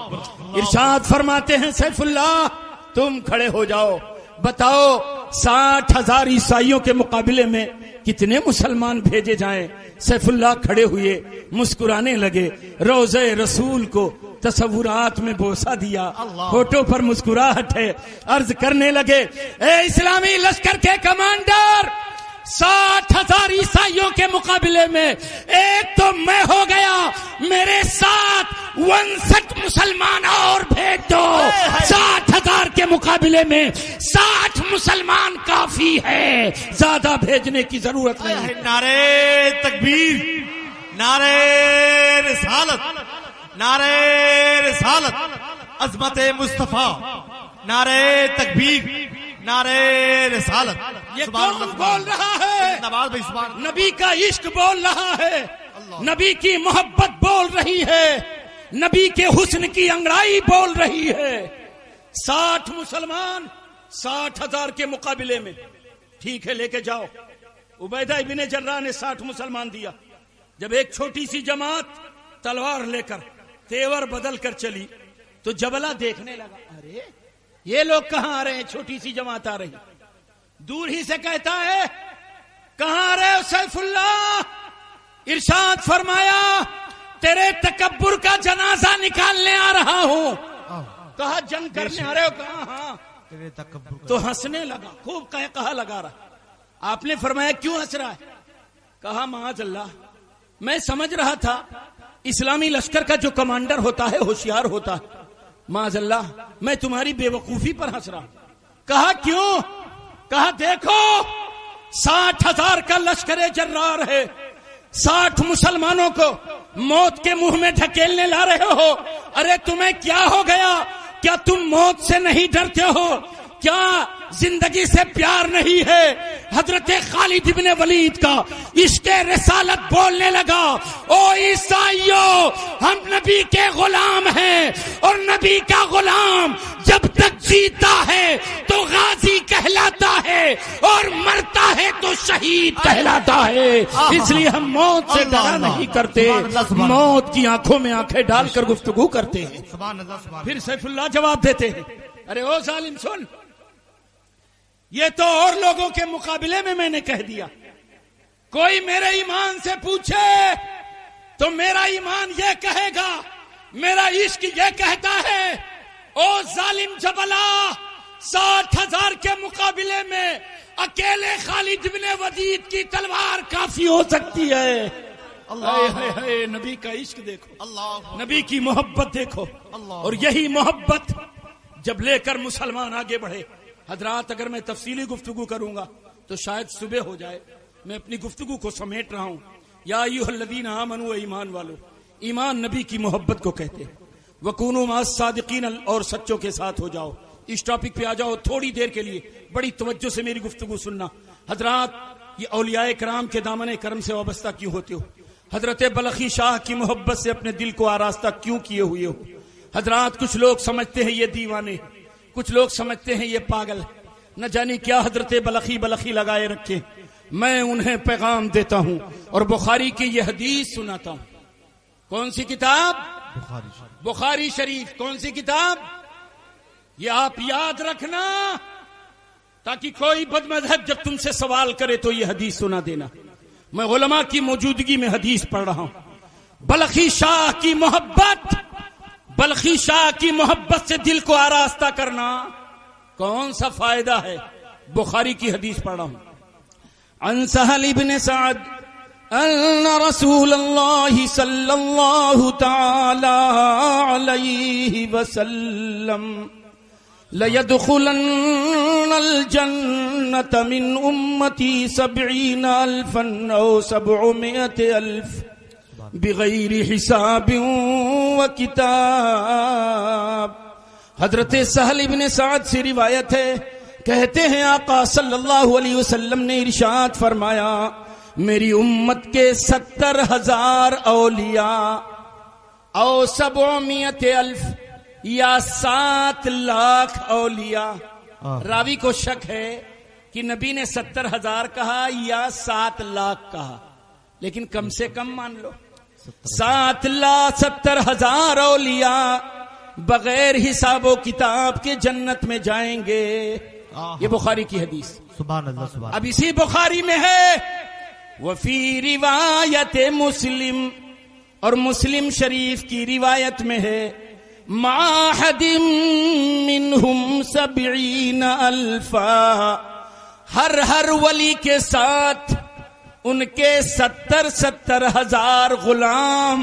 D: ارشاد فرماتے ہیں سیف اللہ تم کھڑے ہو جاؤ, بتاؤ 60,000 عیسائیوں کے مقابلے میں کتنے مسلمان بھیجے جائیں؟ سیف اللہ کھڑے ہوئے, مسکرانے لگے, روضہ رسول کو تصورات میں بوسہ دیا, ہوٹوں پر مسکراہٹ ہے, عرض کرنے لگے اے اسلامی لشکر کے کمانڈر 60,000 عیسائیوں کے مقابلے میں ایک تو میں ہو گیا, میرے ساتھ 59 مسلمان اور بھیج دو. 60,000 کے مقابلے میں 60 مسلمان کافی ہے, زیادہ بھیجنے کی ضرورت نہیں.
B: نعرے تکبیر, نعرے رسالت, نعرے رسالت, عظمت مصطفیٰ, نعرے تکبیر, نعرے رسالت.
D: یہ کون بول رہا ہے؟ نبی کا عشق بول رہا ہے, نبی کی محبت بول رہی ہے, نبی کے حسن کی انگڑائی بول رہی ہے. 60 مسلمان 60,000 کے مقابلے میں, ٹھیک ہے لے کے جاؤ. عبیدہ ابن جراح نے 60 مسلمان دیا. جب ایک چھوٹی سی جماعت تلوار لے کر تیور بدل کر چلی تو جبلہ دیکھنے لگا, ارے یہ لوگ کہاں آ رہے ہیں؟ چھوٹی سی جماعت آ رہی. دور ہی سے کہتا ہے کہاں آ رہے ہو سیف اللہ؟ ارشاد فرمایا تیرے تکبر کا جنازہ نکالنے آ رہا ہوں. کہا جنگ کرنے آ رہے ہو؟ کہاں ہاں. تو ہنسنے لگا, خوب کہا لگا رہا. آپ نے فرمایا کیوں ہنس رہا ہے؟ کہا معاذ اللہ میں سمجھ رہا تھا اسلامی لشکر کا جو کمانڈر ہوتا ہے ہوشیار ہوتا ہے, معاذ اللہ میں تمہاری بے وقوفی پر ہنس رہا. کہا کیوں؟ کہا دیکھو 60,000 کا لشکر جرار ہے, 60 مسلمانوں کو موت کے منہ میں ڈھکیلنے لا رہے ہو. ارے تمہیں کیا ہو گیا؟ کیا تم موت سے نہیں ڈرتے ہو؟ کیا زندگی سے پیار نہیں ہے؟ حضرت خالد ابن ولید کا عشق رسالت بولنے لگا, او عیسائیوں ہم نبی کے غلام ہیں, اور نبی کا غلام جب تک جیتا ہے تو غازی کہلاتا ہے, اور مرتا ہے تو شہید کہلاتا ہے. اس لیے ہم موت سے ڈرا نہیں کرتے, موت کی آنکھوں میں آنکھیں ڈال کر گفتگو کرتے ہیں. پھر سیف اللہ جواب دیتے ہیں ارے او ظالم سن, یہ تو اور لوگوں کے مقابلے میں نے کہہ دیا. کوئی میرے ایمان سے پوچھے تو میرا ایمان یہ کہے گا, میرا عشق یہ کہتا ہے او ظالم جبلا 60,000 کے مقابلے میں اکیلے خالد بن ولید کی تلوار کافی ہو سکتی ہے. اللہ نبی کا عشق دیکھو, نبی کی محبت دیکھو, اور یہی محبت جب لے کر مسلمان آگے بڑھے. حضرات اگر میں تفصیلی گفتگو کروں گا تو شاید صبح ہو جائے, میں اپنی گفتگو کو سمیٹ رہا ہوں. یا ایھا الذین آمنوا, ایمان والو, ایمان نبی کی محبت کو کہتے ہیں. وکونوا مع الصادقین, اور سچوں کے ساتھ ہو جاؤ. اس ٹاپک پہ آ جاؤ تھوڑی دیر کے لیے, بڑی توجہ سے میری گفتگو سننا. حضرات یہ اولیاء کرام کے دامن کرم سے وابستہ کیوں ہوتے ہو؟ حضرت بلخی شاہ کی محبت سے اپنے دل کو آراستہ کیوں کیے ہوئے ہو؟ حضرات کچھ لوگ سمجھتے ہیں یہ دیوانے, کچھ لوگ سمجھتے ہیں یہ پاگل, نہ جانی کیا حضرت بلخی لگائے رکھے. میں انہیں پیغام دیتا ہوں اور بخاری کی یہ حدیث سناتا ہوں. کون سی کتاب؟ بخاری شریف. کون سی کتاب؟ یہ آپ یاد رکھنا تاکہ کوئی بد مذہب جب تم سے سوال کرے تو یہ حدیث سنا دینا. میں علماء کی موجودگی میں حدیث پڑھ رہا ہوں. بلخی شاہ کی محبت بلخی شاہ کی محبت سے دل کو آراستہ کرنا کون سا فائدہ ہے؟ بخاری کی حدیث پڑھ رہا ہوں۔ عن سہل بن سعد ان رسول اللہ صلی اللہ تعالی علیہ وسلم ليدخلن الجنة من أمتي 70,000 أو 700,000 بغیر حساب و کتاب۔ حضرت سہل بن سعد سے روایت ہے، کہتے ہیں آقا صلی اللہ علیہ وسلم نے ارشاد فرمایا، میری امت کے 70,000 اولیاء او 700,000 یا 7 لاکھ اولیاء۔ راوی کو شک ہے کہ نبی نے 70,000 کہا یا 7 لاکھ کہا، لیکن کم سے کم مان لو 70,000 اولیاء بغیر حساب و کتاب کے جنت میں جائیں گے۔ یہ بخاری کی حدیث۔
B: سبحان اللہ سبحان اللہ۔
D: اب اسی بخاری میں ہے وفی روایت مسلم، اور مسلم شریف کی روایت میں ہے مع حد منہم 70,000، ہر ولی کے ساتھ ان کے 70,000 غلام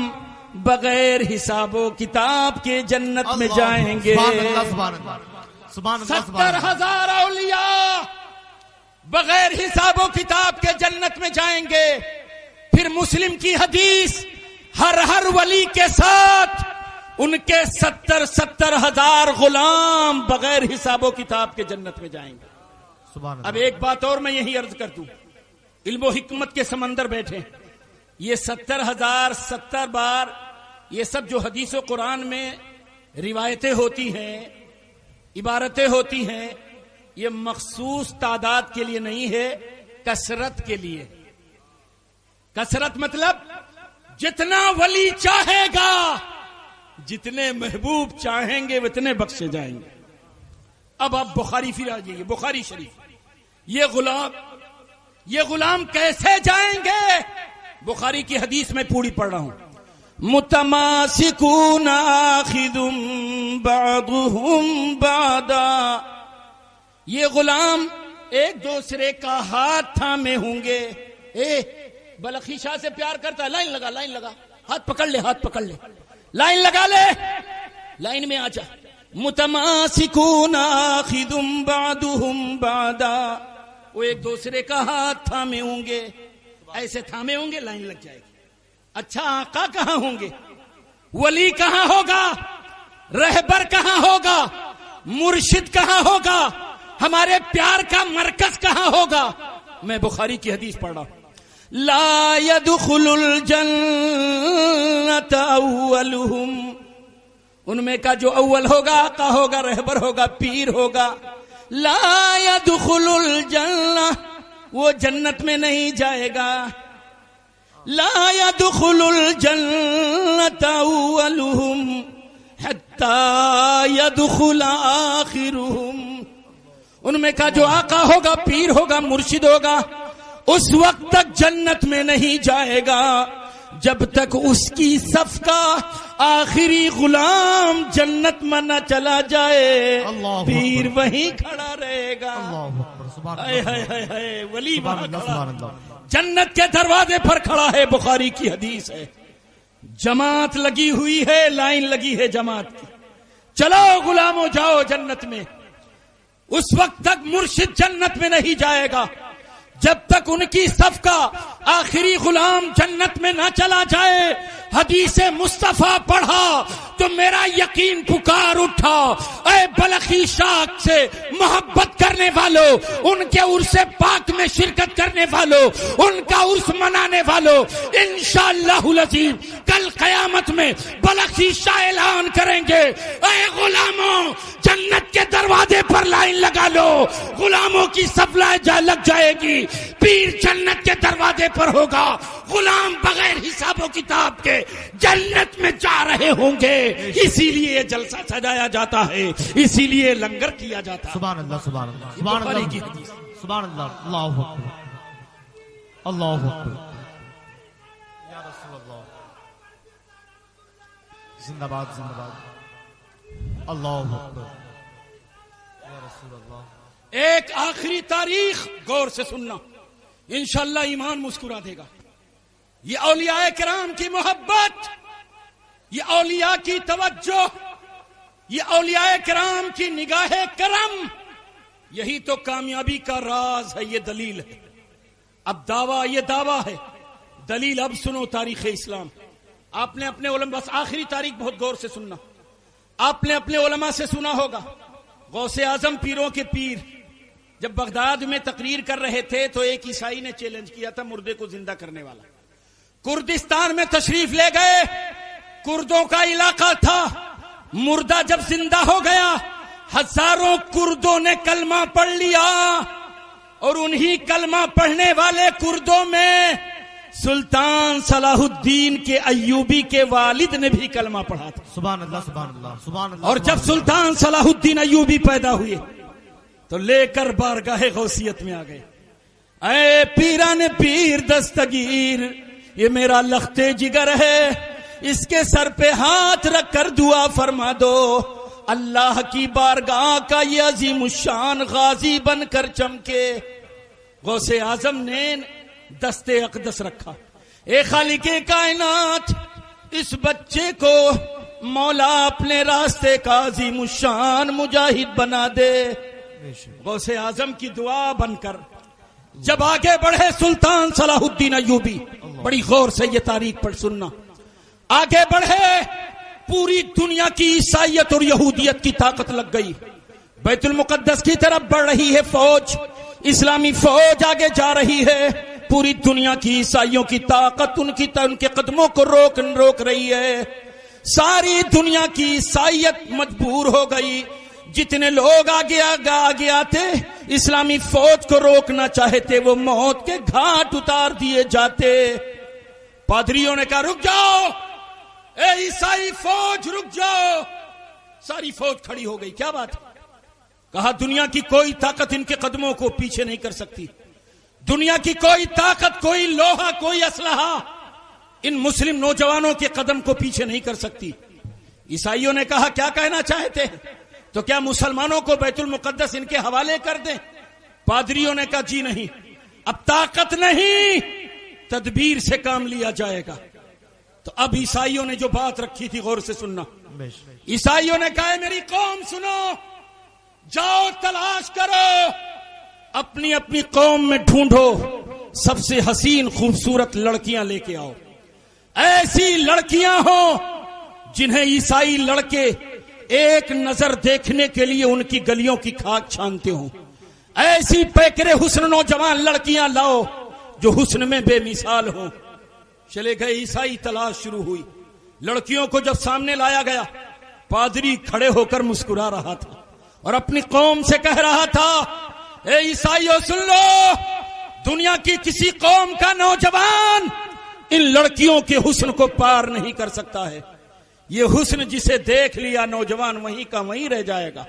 D: بغیر حساب و کتاب کے جنت میں جائیں گے۔
B: سبحان اللہ سبحان اللہ سبحان اللہ۔
D: 70,000 اولیاء بغیر حساب و کتاب کے جنت میں جائیں گے۔ پھر مسلم کی حدیث، ہر ولی کے ساتھ ان کے 70,000 غلام بغیر حساب و کتاب کے جنت میں جائیں گے۔
B: سبحان اللہ۔
D: اب ایک بات اور میں یہی عرض کر دوں، علم و حکمت کے سمندر بیٹھے، یہ 70,000 70 بار یہ سب جو حدیث و قرآن میں روایتیں ہوتی ہیں، عبارتیں ہوتی ہیں، یہ مخصوص تعداد کے لیے نہیں ہے، کثرت کے لیے۔ کثرت مطلب جتنا ولی چاہے گا، جتنے محبوب چاہیں گے اتنے بخشے جائیں گے۔ اب آپ بخاری پھر آ جائیے، بخاری شریف، یہ غلام کیسے جائیں گے؟ بخاری کی حدیث میں پوری پڑھ رہا ہوں۔ متماسکون آخذ بعضهم بعضا، یہ غلام ایک دوسرے کا ہاتھ تھامے ہوں گے۔ بلخی شاہ سے پیار کرتا ہے، لائن لگا، لائن لگا، ہاتھ پکڑ لے، ہاتھ پکڑ لے، لائن لگا لے، لائن میں آ جا۔ متماسکون آخذ بعضهم بعضا، وہ ایک دوسرے کا ہاتھ تھامے ہوں گے، ایسے تھامے ہوں گے، لائن لگ جائے گی۔ اچھا آقا کہاں ہوں گے؟ ولی کہاں ہوگا؟ رہبر کہاں ہوگا؟ مرشد کہاں ہوگا؟ ہمارے پیار کا مرکز کہاں ہوگا؟ میں بخاری کی حدیث پڑھ رہا ہوں۔ لا يدخل الجنة اولهم، ان میں کا جو اول ہوگا آقا ہوگا، رہبر ہوگا، پیر ہوگا۔ لا يدخل الجنة، وہ جنت میں نہیں جائے گا۔ لا يدخل الجنة اولهم حتى يدخل آخرهم، ان میں کا جو آقا ہوگا، پیر ہوگا، مرشد ہوگا، اس وقت تک جنت میں نہیں جائے گا جب تک اس کی صف کا آخری غلام جنت میں نہ چلا جائے۔ پیر وہیں کھڑا رہے گا۔ ولی وہاں کھڑا، جنت کے دروازے پر کھڑا ہے۔ بخاری کی حدیث ہے، جماعت لگی ہوئی ہے، لائن لگی ہے جماعت کی، چلو غلاموں جاؤ جنت میں۔ اس وقت تک مرشد جنت میں نہیں جائے گا جب تک ان کی صف کا آخری غلام جنت میں نہ چلا جائے۔ حدیث مصطفیٰ پڑھا تو میرا یقین پکار اٹھا، اے بلخی شاہ سے محبت کرنے والوں، ان کے عرس پاک میں شرکت کرنے والوں، ان کا عرس منانے والوں، انشاءاللہ العظیم کل قیامت میں بلخی شاہ اعلان کریں گے، اے غلاموں جنت کے دروازے پر لائن لگا لو۔ غلاموں کی صف لگ جائے گی، پیر جنت کے دروازے پر ہوگا، غلام بغیر حساب و کتاب کے جنت میں جا رہے ہوں گے۔ اسی لیے یہ جلسہ سجایا جاتا ہے، اسی لیے لنگر کیا جاتا ہے۔
B: سبحان اللہ سبحان اللہ سبحان اللہ سبحان اللہ، اللہ اکبر اللہ اکبر، یا رسول اللہ، زندہ باد زندہ باد۔ اللہ اکبر یا رسول اللہ.
D: ایک آخری تاریخ غور سے سننا، انشاءاللہ ایمان مسکرا دے گا. یہ اولیاء کرام کی محبت، یہ اولیاء کی توجہ، یہ اولیاء کرام کی نگاہ کرم، یہی تو کامیابی کا راز ہے، یہ دلیل ہے. اب دعویٰ، یہ دعویٰ ہے، دلیل اب سنو. تاریخ اسلام آپ نے اپنے علماء، بس آخری تاریخ بہت غور سے سننا، آپ نے اپنے علماء سے سنا ہوگا. غوث اعظم پیروں کے پیر جب بغداد میں تقریر کر رہے تھے تو ایک عیسائی نے چیلنج کیا تھا، مردے کو زندہ کرنے والا. کردستان میں تشریف لے گئے، کردوں کا علاقہ تھا. مردہ جب زندہ ہو گیا، ہزاروں کردوں نے کلمہ پڑھ لیا، اور انہی کلمہ پڑھنے والے کردوں میں سلطان صلاح الدین کے ایوبی کے والد نے بھی کلمہ پڑھا تھا.
B: سبحان اللہ سبحان اللہ سبحان اللہ.
D: اور جب سلطان صلاح الدین ایوبی پیدا ہوئے تو لے کر بارگاہ غوثیت میں آ گئے. اے پیران پیر دستگیر، یہ میرا لختے جگر ہے، اس کے سر پہ ہاتھ رکھ کر دعا فرما دو، اللہ کی بارگاہ کا یہ عظیم الشان غازی بن کر چمکے. غوث اعظم نے دستے اقدس رکھا. اے خالق کائنات، اس بچے کو مولا اپنے راستے کا عظیم الشان مجاہد بنا دے. غوث اعظم کی دعا بن کر جب آگے بڑھے سلطان صلاح الدین ایوبی، بڑی غور سے یہ تاریخ پر سننا، آگے بڑھے، پوری دنیا کی عیسائیت اور یہودیت کی طاقت لگ گئی. بیت المقدس کی طرف بڑھ رہی ہے فوج، اسلامی فوج آگے جا رہی ہے. پوری دنیا کی عیسائیوں کی طاقت ان کے قدموں کو روک رہی ہے. ساری دنیا کی عیسائیت مجبور ہو گئی. جتنے لوگ آگے آتے اسلامی فوج کو روکنا چاہتے، وہ موت کے گھاٹ اتار دیے جاتے. پادریوں نے کہا رک جاؤ، اے عیسائی فوج رک جاؤ. ساری فوج کھڑی ہو گئی. کیا بات ہے؟ کہا دنیا کی کوئی طاقت ان کے قدموں کو پیچھے نہیں کر سکتی. دنیا کی کوئی طاقت، کوئی لوہا، کوئی اسلحہ ان مسلم نوجوانوں کے قدم کو پیچھے نہیں کر سکتی. عیسائیوں نے کہا کیا کہنا چاہتے ہیں؟ تو کیا مسلمانوں کو بیت المقدس ان کے حوالے کر دیں؟ پادریوں نے کہا جی نہیں، اب طاقت نہیں، تدبیر سے کام لیا جائے گا. تو اب عیسائیوں نے جو بات رکھی تھی غور سے سننا. عیسائیوں نے کہا میری قوم سنو، جاؤ تلاش کرو، اپنی اپنی قوم میں ڈھونڈو، سب سے حسین خوبصورت لڑکیاں لے کے آؤ. ایسی لڑکیاں ہوں جنہیں عیسائی لڑکے ایک نظر دیکھنے کے لیے ان کی گلیوں کی خاک چھانتے ہوں. ایسی پیکرے حسن نوجوان لڑکیاں لاؤ جو حسن میں بے مثال ہوں. چلے گئے عیسائی، تلاش شروع ہوئی. لڑکیوں کو جب سامنے لایا گیا، پادری کھڑے ہو کر مسکرا رہا تھا اور اپنی قوم سے کہہ رہا تھا اے عیسائیوں سن لو، دنیا کی کسی قوم کا نوجوان ان لڑکیوں کے حسن کو پار نہیں کر سکتا ہے. یہ حسن جسے دیکھ لیا نوجوان وہیں کا وہیں رہ جائے گا.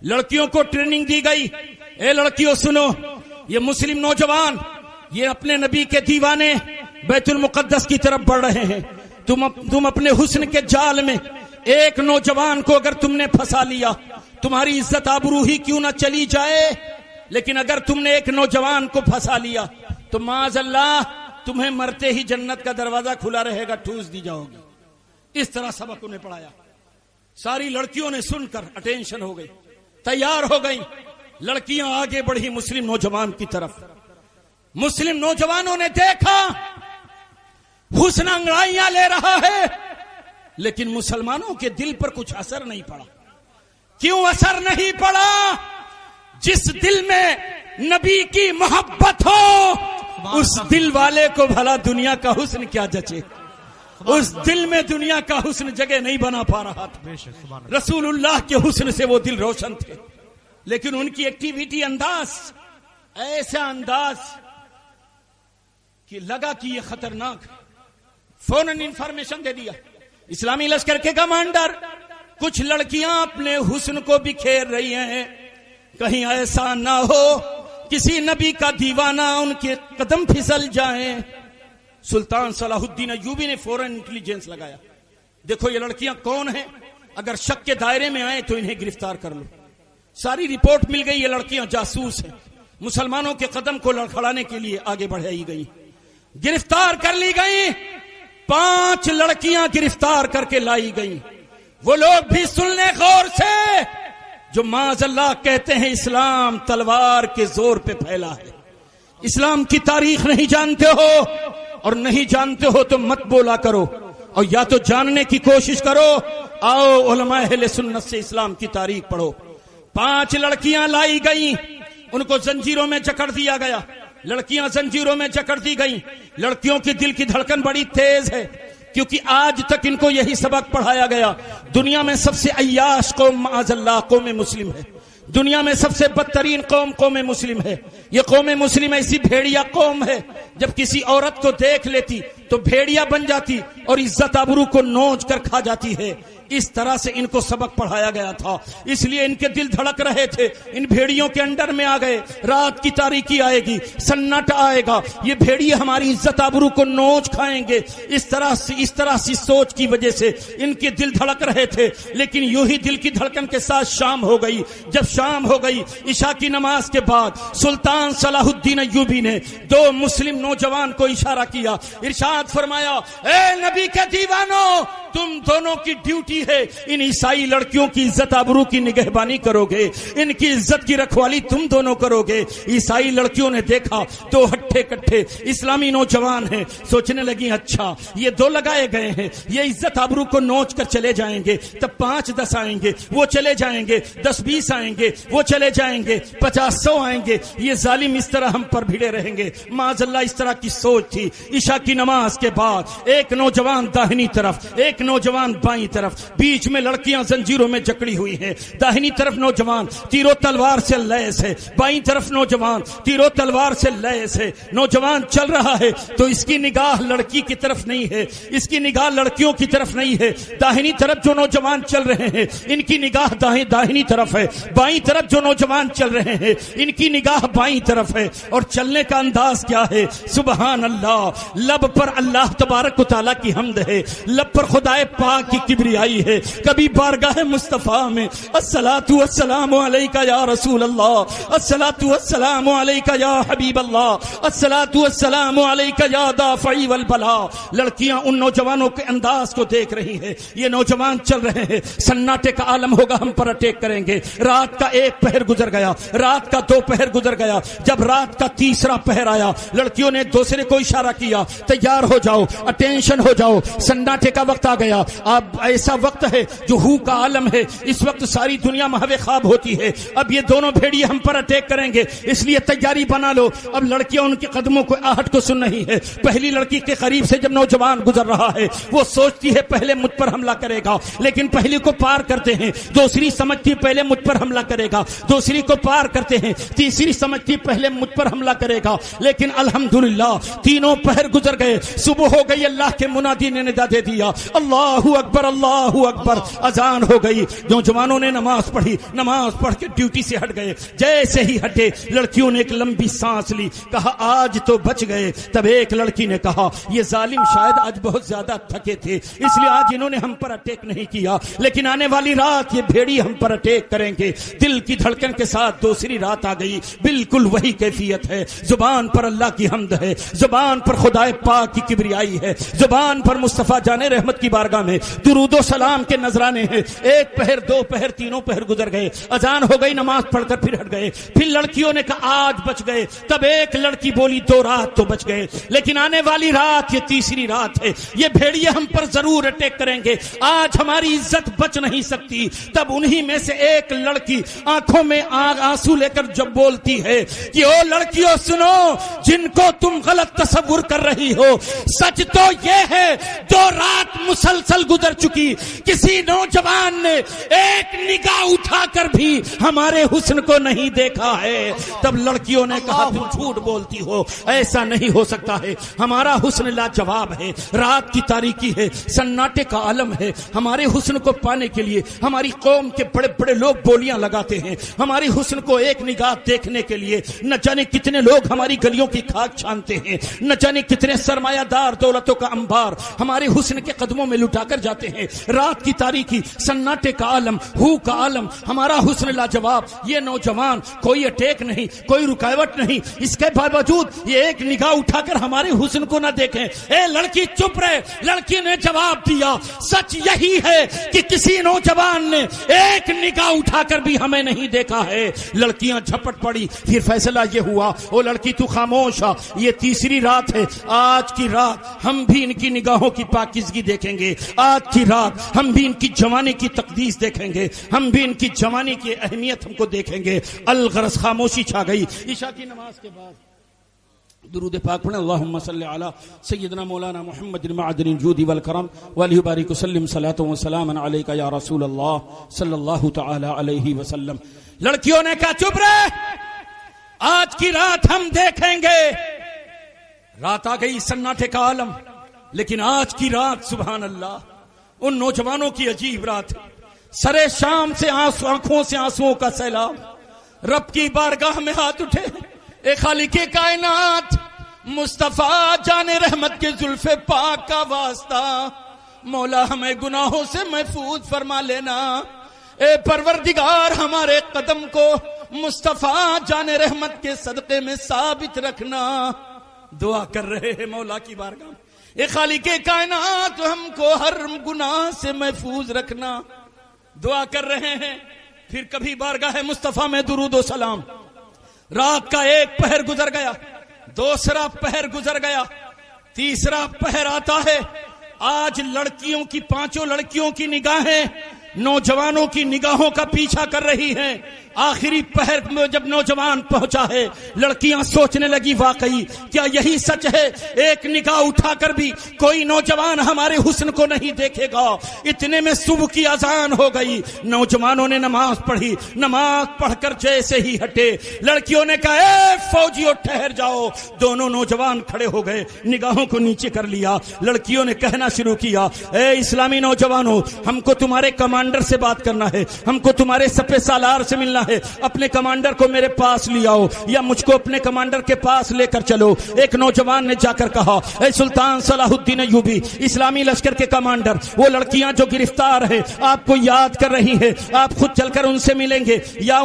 D: لڑکیوں کو ٹریننگ دی گئی. اے لڑکیوں سنو، یہ مسلم نوجوان، یہ اپنے نبی کے دیوانے بیت المقدس کی طرف بڑھ رہے ہیں. تم اپنے حسن کے جال میں ایک نوجوان کو اگر تم نے پھنسا لیا، تمہاری عزت آبرو ہی کیوں نہ چلی جائے، لیکن اگر تم نے ایک نوجوان کو پھنسا لیا تو معاذ اللہ تمہیں مرتے ہی جنت کا دروازہ کھلا رہے گا، ٹھوس دی جاؤ گی. اس طرح سبق انہیں پڑھایا. ساری لڑکیوں نے سن کر اٹینشن ہو گئی، تیار ہو گئی. لڑکیاں آگے بڑھی مسلم نوجوان کی طرف. مسلم نوجوانوں نے دیکھا حسن انگڑائیاں لے رہا ہے، لیکن مسلمانوں کے دل پر کچھ اثر نہیں پڑا. کیوں اثر نہیں پڑا؟ جس دل میں نبی کی محبت ہو اس دل والے کو بھلا دنیا کا حسن کیا جچے. اس دل میں دنیا کا حسن جگہ نہیں بنا پا رہا تھا. رسول اللہ کے حسن سے وہ دل روشن تھے، لیکن ان کی ایکٹیویٹی انداز ایسا انداز کہ لگا کہ یہ خطرناک. فوراً انفارمیشن دے دیا اسلامی لشکر کے کمانڈر، کچھ لڑکیاں اپنے حسن کو بکھیر رہی ہیں، کہیں ایسا نہ ہو کسی نبی کا دیوانہ ان کے قدم پھسل جائیں. سلطان صلاح الدین ایوبی نے فوراً انٹیلیجنس لگایا. دیکھو یہ لڑکیاں کون ہیں؟ اگر شک کے دائرے میں آئے تو انہیں گرفتار کر لو. ساری رپورٹ مل گئی یہ لڑکیاں جاسوس ہیں، مسلمانوں کے قدم کو لڑکھڑانے کے لیے آگے بڑھائی گئی، گرفتار کر لی گئی. 5 لڑکیاں گرفتار کر کے لائی گئی. وہ لوگ بھی سن لیں غور سے جو معاذ اللہ کہتے ہیں اسلام تلوار کے زور پہ پھیلا ہے. اسلام کی تاریخ نہیں جانتے ہو، اور نہیں جانتے ہو تو مت بولا کرو، اور یا تو جاننے کی کوشش کرو. آؤ علماء اہل سنت سے اسلام کی تاریخ پڑھو. 5 لڑکیاں لائی گئیں، ان کو زنجیروں میں جکڑ دیا گیا. لڑکیاں زنجیروں میں جکڑ دی گئیں. لڑکیوں کی دل کی دھڑکن بڑی تیز ہے، کیونکہ آج تک ان کو یہی سبق پڑھایا گیا. دنیا میں سب سے عیاش قوم معاذ اللہ قوم مسلم ہے. دنیا میں سب سے بدترین قوم مسلم ہے. یہ قوم مسلم ایسی بھیڑیا قوم ہے، جب کسی عورت کو دیکھ لیتی تو بھیڑیا بن جاتی اور عزت آبرو کو نوچ کر کھا جاتی ہے. اس طرح سے ان کو سبق پڑھایا گیا تھا، اس لیے ان کے دل دھڑک رہے تھے. ان بھیڑیوں کے انڈر میں آ گئے. رات کی تاریکی آئے گی، سناٹا آئے گا، یہ بھیڑیے ہماری عزت آبرو کو نوچ کھائیں گے. اس طرح سے سوچ کی وجہ سے ان کے دل دھڑک رہے تھے. لیکن یوں ہی دل کی دھڑکن کے ساتھ شام ہو گئی. جب شام ہو گئی عشاء کی نماز کے بعد سلطان صلاح الدین ایوبی نے 2 مسلم نوجوان کو اشارہ کیا، ارشاد فرمایا اے نبی کے دیوانوں، تم دونوں کی ڈیوٹی ہے ان عیسائی لڑکیوں کی عزت آبرو کی نگہبانی کرو گے، ان کی عزت کی رکھوالی تم دونوں کرو گے. عیسائی لڑکیوں نے دیکھا 2 ہٹھے کٹھے اسلامی نوجوان ہیں، سوچنے لگی اچھا یہ 2 لگائے گئے ہیں، یہ عزت آبرو کو نوچ کر چلے جائیں گے، تب 5-10 آئیں گے، وہ چلے جائیں گے، 10-20 آئیں گے، وہ چلے جائیں گے، 50-100 آئیں گے، یہ ظالم اس طرح ہم پر بھیڑے رہیں گے. معاذ اللہ اس طرح کی سوچ تھی. عشاء کی نماز کے بعد ایک نوجوان داہنی طرف، ایک نوجوان بائیں طرف، بیچ میں لڑکیاں زنجیروں میں جکڑی ہوئی ہیں. داہنی طرف نوجوان تیر و تلوار سے لیس ہے، بائیں طرف نوجوان تیر و تلوار سے لیس ہے. نوجوان چل رہا ہے تو اس کی نگاہ لڑکی کی طرف نہیں ہے، اس کی نگاہ لڑکیوں کی طرف نہیں ہے. داہنی طرف جو نوجوان چل رہے ہیں ان کی نگاہ داہنی طرف ہے، بائیں طرف جو نوجوان چل رہے ہیں ان کی نگاہ بائیں طرف ہے. اور چلنے کا انداز کیا ہے؟ سبحان اللہ. لب پر اللہ تبارک و تعالیٰ کی حمد ہے، لب پر خدائے پاک کی کبریائی ہے. کبھی بارگاہ مصطفیٰ میں الصلاۃ والسلام علیکہ یا رسول اللہ، الصلاۃ والسلام علیکہ یا حبیب اللہ، الصلاۃ والسلام علیکہ یا دافعی والبلاء. لڑکیاں ان نوجوانوں کے انداز کو دیکھ رہی ہیں. یہ نوجوان چل رہے ہیں، سناٹے کا عالم ہوگا، ہم پر اٹیک کریں گے. رات کا 1 پہر گزر گیا، رات کا 2 پہر گزر گیا. جب رات کا 3را پہر آیا لڑکیوں نے دوسرے کو اشارہ کیا تیار ہو جاؤ، اٹینشن ہو جاؤ، سناٹے کا وقت آ گیا. اب ایسا وقت ہے جو ہو کا عالم ہے، اس وقت ساری دنیا محو خواب ہوتی ہے. اب یہ دونوں بھیڑیے ہم پر اٹیک کریں گے، اس لیے تیاری بنا لو. اب لڑکیاں ان کے قدموں کو آہٹ کو سن رہی ہے. پہلی لڑکی کے قریب سے جب نوجوان گزر رہا ہے وہ سوچتی ہے پہلے مجھ پر حملہ کرے گا، لیکن پہلی کو پار کرتے ہیں. دوسری سمجھتی پہلے مجھ پر حملہ کرے گا، دوسری کو پار کرتے ہیں. تیسری سمجھتی پہلے مجھ پر حملہ کرے گا. لیکن الحمدللہ تینوں پہر گزر گئے. صبح ہو گئی، اللہ کے منادی نے ندا دے دیا، اللہ اکبر اللہ اکبر. اذان ہو گئی. نوجوانوں نے نماز پڑھی، نماز پڑھ کے ڈیوٹی سے ہٹ گئے. جیسے ہی ہٹے لڑکیوں نے ایک لمبی سانس لی، کہا آج تو بچ گئے. تب ایک لڑکی نے کہا یہ ظالم شاید آج بہت زیادہ تھکے تھے، اس لیے آج انہوں نے ہم پر اٹیک نہیں کیا، لیکن آنے والی رات یہ بھیڑی ہم پر اٹیک کریں گے. دل کی دھڑکن کے ساتھ دوسری رات آ گئی. بالکل وہی کیفیت ہے. زبان پر اللہ کی حمد ہے، زبان پر خدائے پاک کی کبریائی ہے، زبان پر مصطفیٰ جان رحمت کی بارگاہ میں درود و سلام کے نذرانے ہیں. 1 پہر 2 پہر 3 پہر گزر گئے. اذان ہو گئی، نماز پڑھ کر پھر ہٹ گئے. پھر لڑکیوں نے کہا آج بچ گئے. تب ایک لڑکی بولی 2 رات تو بچ گئے، لیکن آنے والی رات یہ تیسری رات ہے. یہ بھیڑیے ہم پر ضرور اٹیک کریں گے، آج ہماری عزت بچ نہیں سکتی. تب انہی میں سے ایک لڑکی آنکھوں میں آنسو لے کر جب بولتی ہے کہ او لڑکیوں سنو، جن کو تم غلط تصور کر رہی ہو، سچ تو یہ ہے 2 رات مسلسل گزر چکی، کسی نوجوان نے ایک نگاہ اٹھا کر بھی ہمارے حسن کو نہیں دیکھا ہے. تب لڑکیوں نے کہا تم جھوٹ بولتی ہو، ایسا نہیں ہو سکتا ہے، ہمارا حسن لاجواب ہے. رات کی تاریکی ہے، سناٹے کا عالم ہے. ہمارے حسن کو پانے کے لیے ہماری قوم کے بڑے بڑے لوگ بولیاں لگاتے ہیں. ہماری حسن کو ایک نگاہ دیکھنے کے لیے نہ جانے کتنے لوگ ہماری گلیوں کی خاک چھانتے ہیں، نہ جانے کتنے سرمایہ دار دولتوں کا انبار ہمارے حسن کے قدموں میں میں لٹا کر جاتے ہیں. رات کی تاریکی، سناٹے کا عالم، ہو کا عالم، ہمارا حسن لاجواب. یہ نوجوان کوئی اٹیک نہیں، کوئی رکاوٹ نہیں، اس کے باوجود یہ ایک نگاہ اٹھا کر ہمارے حسن کو نہ دیکھیں. اے لڑکی چپ رہے. لڑکی نے جواب دیا سچ یہی ہے کہ کسی نوجوان نے ایک نگاہ اٹھا کر بھی ہمیں نہیں دیکھا ہے. لڑکیاں جھپٹ پڑی. پھر فیصلہ یہ ہوا او لڑکی تو خاموش آ، یہ تیسری رات ہے. آج کی رات ہم بھی ان کی نگاہوں کی پاکیزگی دیکھیں گے. آج کی رات ہم بھی ان کی جوانی کی تقدیس دیکھیں گے. ہم بھی ان کی جوانی کی اہمیت ہم کو دیکھیں گے. الغرض خاموشی چھا گئی. عشاء کی نماز کے بعد درود پاک پڑھیں. اللہم صلی علی سیدنا مولانا محمد معدن الجود والکرم وعلیہ بارک وسلم صلاۃ و سلام علیک یا رسول اللہ صلی اللہ تعالی علیہ وسلم. لڑکیوں نے کہا چپ رہے، آج کی رات ہم دیکھیں گے. رات آ گئی، سناٹے کا عالم. لیکن آج کی رات سبحان اللہ ان نوجوانوں کی عجیب رات. سرے شام سے آنکھوں سے آنسوؤں کا سیلاب. رب کی بارگاہ میں ہاتھ اٹھے. اے خالق کائنات، مصطفیٰ جان رحمت کے زلف پاک کا واسطہ، مولا ہمیں گناہوں سے محفوظ فرما لینا. اے پروردگار ہمارے قدم کو مصطفیٰ جان رحمت کے صدقے میں ثابت رکھنا. دعا کر رہے ہیں مولا کی بارگاہ میں. اے خالق کائنات ہم کو ہر گناہ سے محفوظ رکھنا. دعا کر رہے ہیں. پھر کبھی بارگاہ مصطفیٰ میں درود و سلام. رات کا ایک پہر گزر گیا، دوسرا پہر گزر گیا، تیسرا پہر آتا ہے. آج لڑکیوں کی، پانچوں لڑکیوں کی نگاہیں نوجوانوں کی نگاہوں کا پیچھا کر رہی ہیں. آخری پہر میں جب نوجوان پہنچا ہے، لڑکیاں سوچنے لگی واقعی کیا یہی سچ ہے؟ ایک نگاہ اٹھا کر بھی کوئی نوجوان ہمارے حسن کو نہیں دیکھے گا. اتنے میں صبح کی اذان ہو گئی. نوجوانوں نے نماز پڑھی. نماز پڑھ کر جیسے ہی ہٹے، لڑکیوں نے کہا اے فوجیوں ٹھہر جاؤ. دونوں نوجوان کھڑے ہو گئے، نگاہوں کو نیچے کر لیا. لڑکیوں نے کہنا شروع کیا اے اسلامی نوجوانوں، ہم کو تمہارے کمانڈر سے بات کرنا ہے، ہم کو تمہارے سپہ سالار سے ملنا ہے. اپنے کمانڈر کو میرے پاس لے آؤ یا مجھ کو اپنے کمانڈر کے پاس لے کر چلو. ایک نوجوان نے جا کر کہا اے سلطان صلاح الدین ایوبی، اسلامی لشکر کے کمانڈر، وہ لڑکیاں جو گرفتار ہیں آپ کو یاد کر رہی ہیں، آپ خود چل کر ان سے ملیں گے یا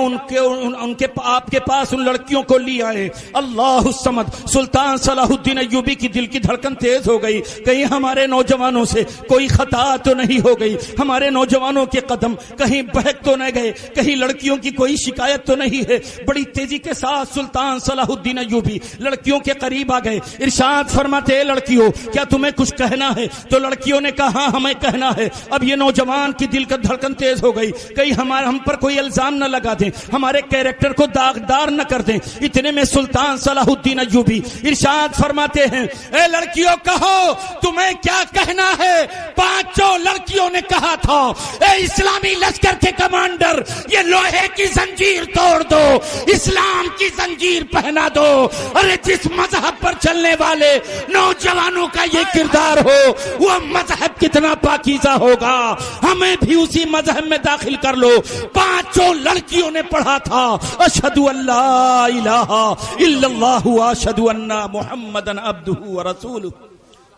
D: آپ کے پاس ان لڑکیوں کو لے آئے. اللہ الصمد. سلطان صلاح الدین ایوبی کی دل کی دھڑکن تیز ہو گئی. کہیں ہمارے نوجوانوں سے کوئی خطا تو نہیں ہو گئی، ہمارے نوجوانوں کے قدم کہیں بہک تو نہ گئے، کہیں لڑکیوں کی کوئی شکایت تو نہیں ہے. بڑی تیزی کے ساتھ سلطان صلاح الدین ایوبی لڑکیوں کے قریب آ گئے. ارشاد فرماتے ہیں لڑکیوں کیا تمہیں کچھ کہنا ہے؟ تو لڑکیوں نے کہا ہاں ہمیں کہنا ہے. اب یہ نوجوان کی دل کا دھڑکن تیز ہو گئی، کہیں ہم پر کوئی الزام نہ لگا دیں، ہمارے کیریکٹر کو داغدار نہ کر دیں. اتنے میں سلطان صلاح الدین ایوبی ارشاد فرماتے ہیں اے لڑکیوں کہو تمہیں کیا کہنا ہے. پانچوں لڑکیوں نے کہا تھا اے اسلامی لشکر کے کمانڈر، یہ لوہے کی زنجیر توڑ دو، اسلام کی زنجیر پہنا دو. ارے جس مذہب پر چلنے والے نوجوانوں کا یہ کردار ہو وہ مذہب کتنا پاکیزہ ہوگا. ہمیں بھی اسی مذہب میں داخل کر لو. پانچوں لڑکیوں نے پڑھا تھا اشہدو ان لا الہ الا اللہ واشہدو ان محمدن عبدہ ورسولہ.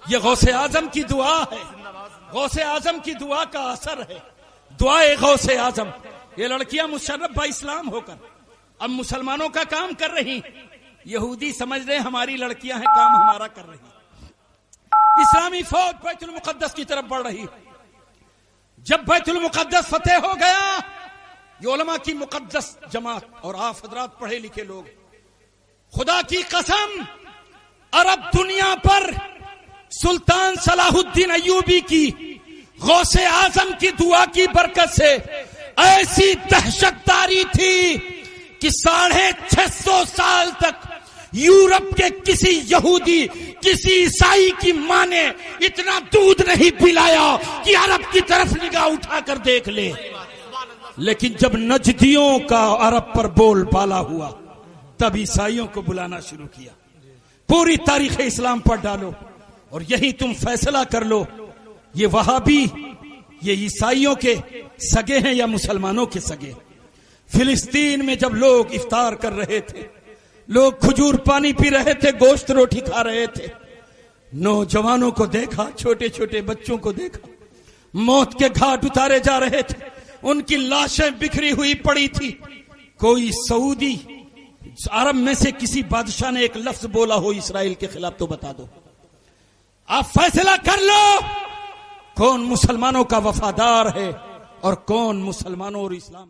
D: یہ غوث اعظم کی دعا ہے، غوث اعظم کی دعا کا اثر ہے، دعائے غوث اعظم. یہ لڑکیاں مشرف با اسلام ہو کر اب مسلمانوں کا کام کر رہی. یہودی سمجھ رہے ہماری لڑکیاں ہیں، کام ہمارا کر رہی. اسلامی فوج بیت المقدس کی طرف بڑھ رہی. جب بیت المقدس فتح ہو گیا، یہ علماء کی مقدس جماعت اور آپ حضرات پڑھے لکھے لوگ، خدا کی قسم عرب دنیا پر سلطان صلاح الدین ایوبی کی غوث اعظم کی دعا کی برکت سے ایسی دہشت تاری تھی کہ 650 سال تک یورپ کے کسی یہودی، کسی عیسائی کی ماں نے اتنا دودھ نہیں پلایا کہ عرب کی طرف نگاہ اٹھا کر دیکھ لے. لیکن جب نجدیوں کا عرب پر بول بالا ہوا تب عیسائیوں کو بلانا شروع کیا. پوری تاریخ اسلام پر ڈالو اور یہی تم فیصلہ کر لو یہ وہابی، یہ عیسائیوں کے سگے ہیں یا مسلمانوں کے سگے. فلسطین میں جب لوگ افطار کر رہے تھے، لوگ کھجور پانی پی رہے تھے، گوشت روٹی کھا رہے تھے، نوجوانوں کو دیکھا، چھوٹے چھوٹے بچوں کو دیکھا، موت کے گھاٹ اتارے جا رہے تھے، ان کی لاشیں بکھری ہوئی پڑی تھی. کوئی سعودی عرب میں سے کسی بادشاہ نے ایک لفظ بولا ہو اسرائیل کے خلاف تو بتا دو. آپ فیصلہ کر لو کون مسلمانوں کا وفادار ہے اور کون مسلمانوں اور اسلام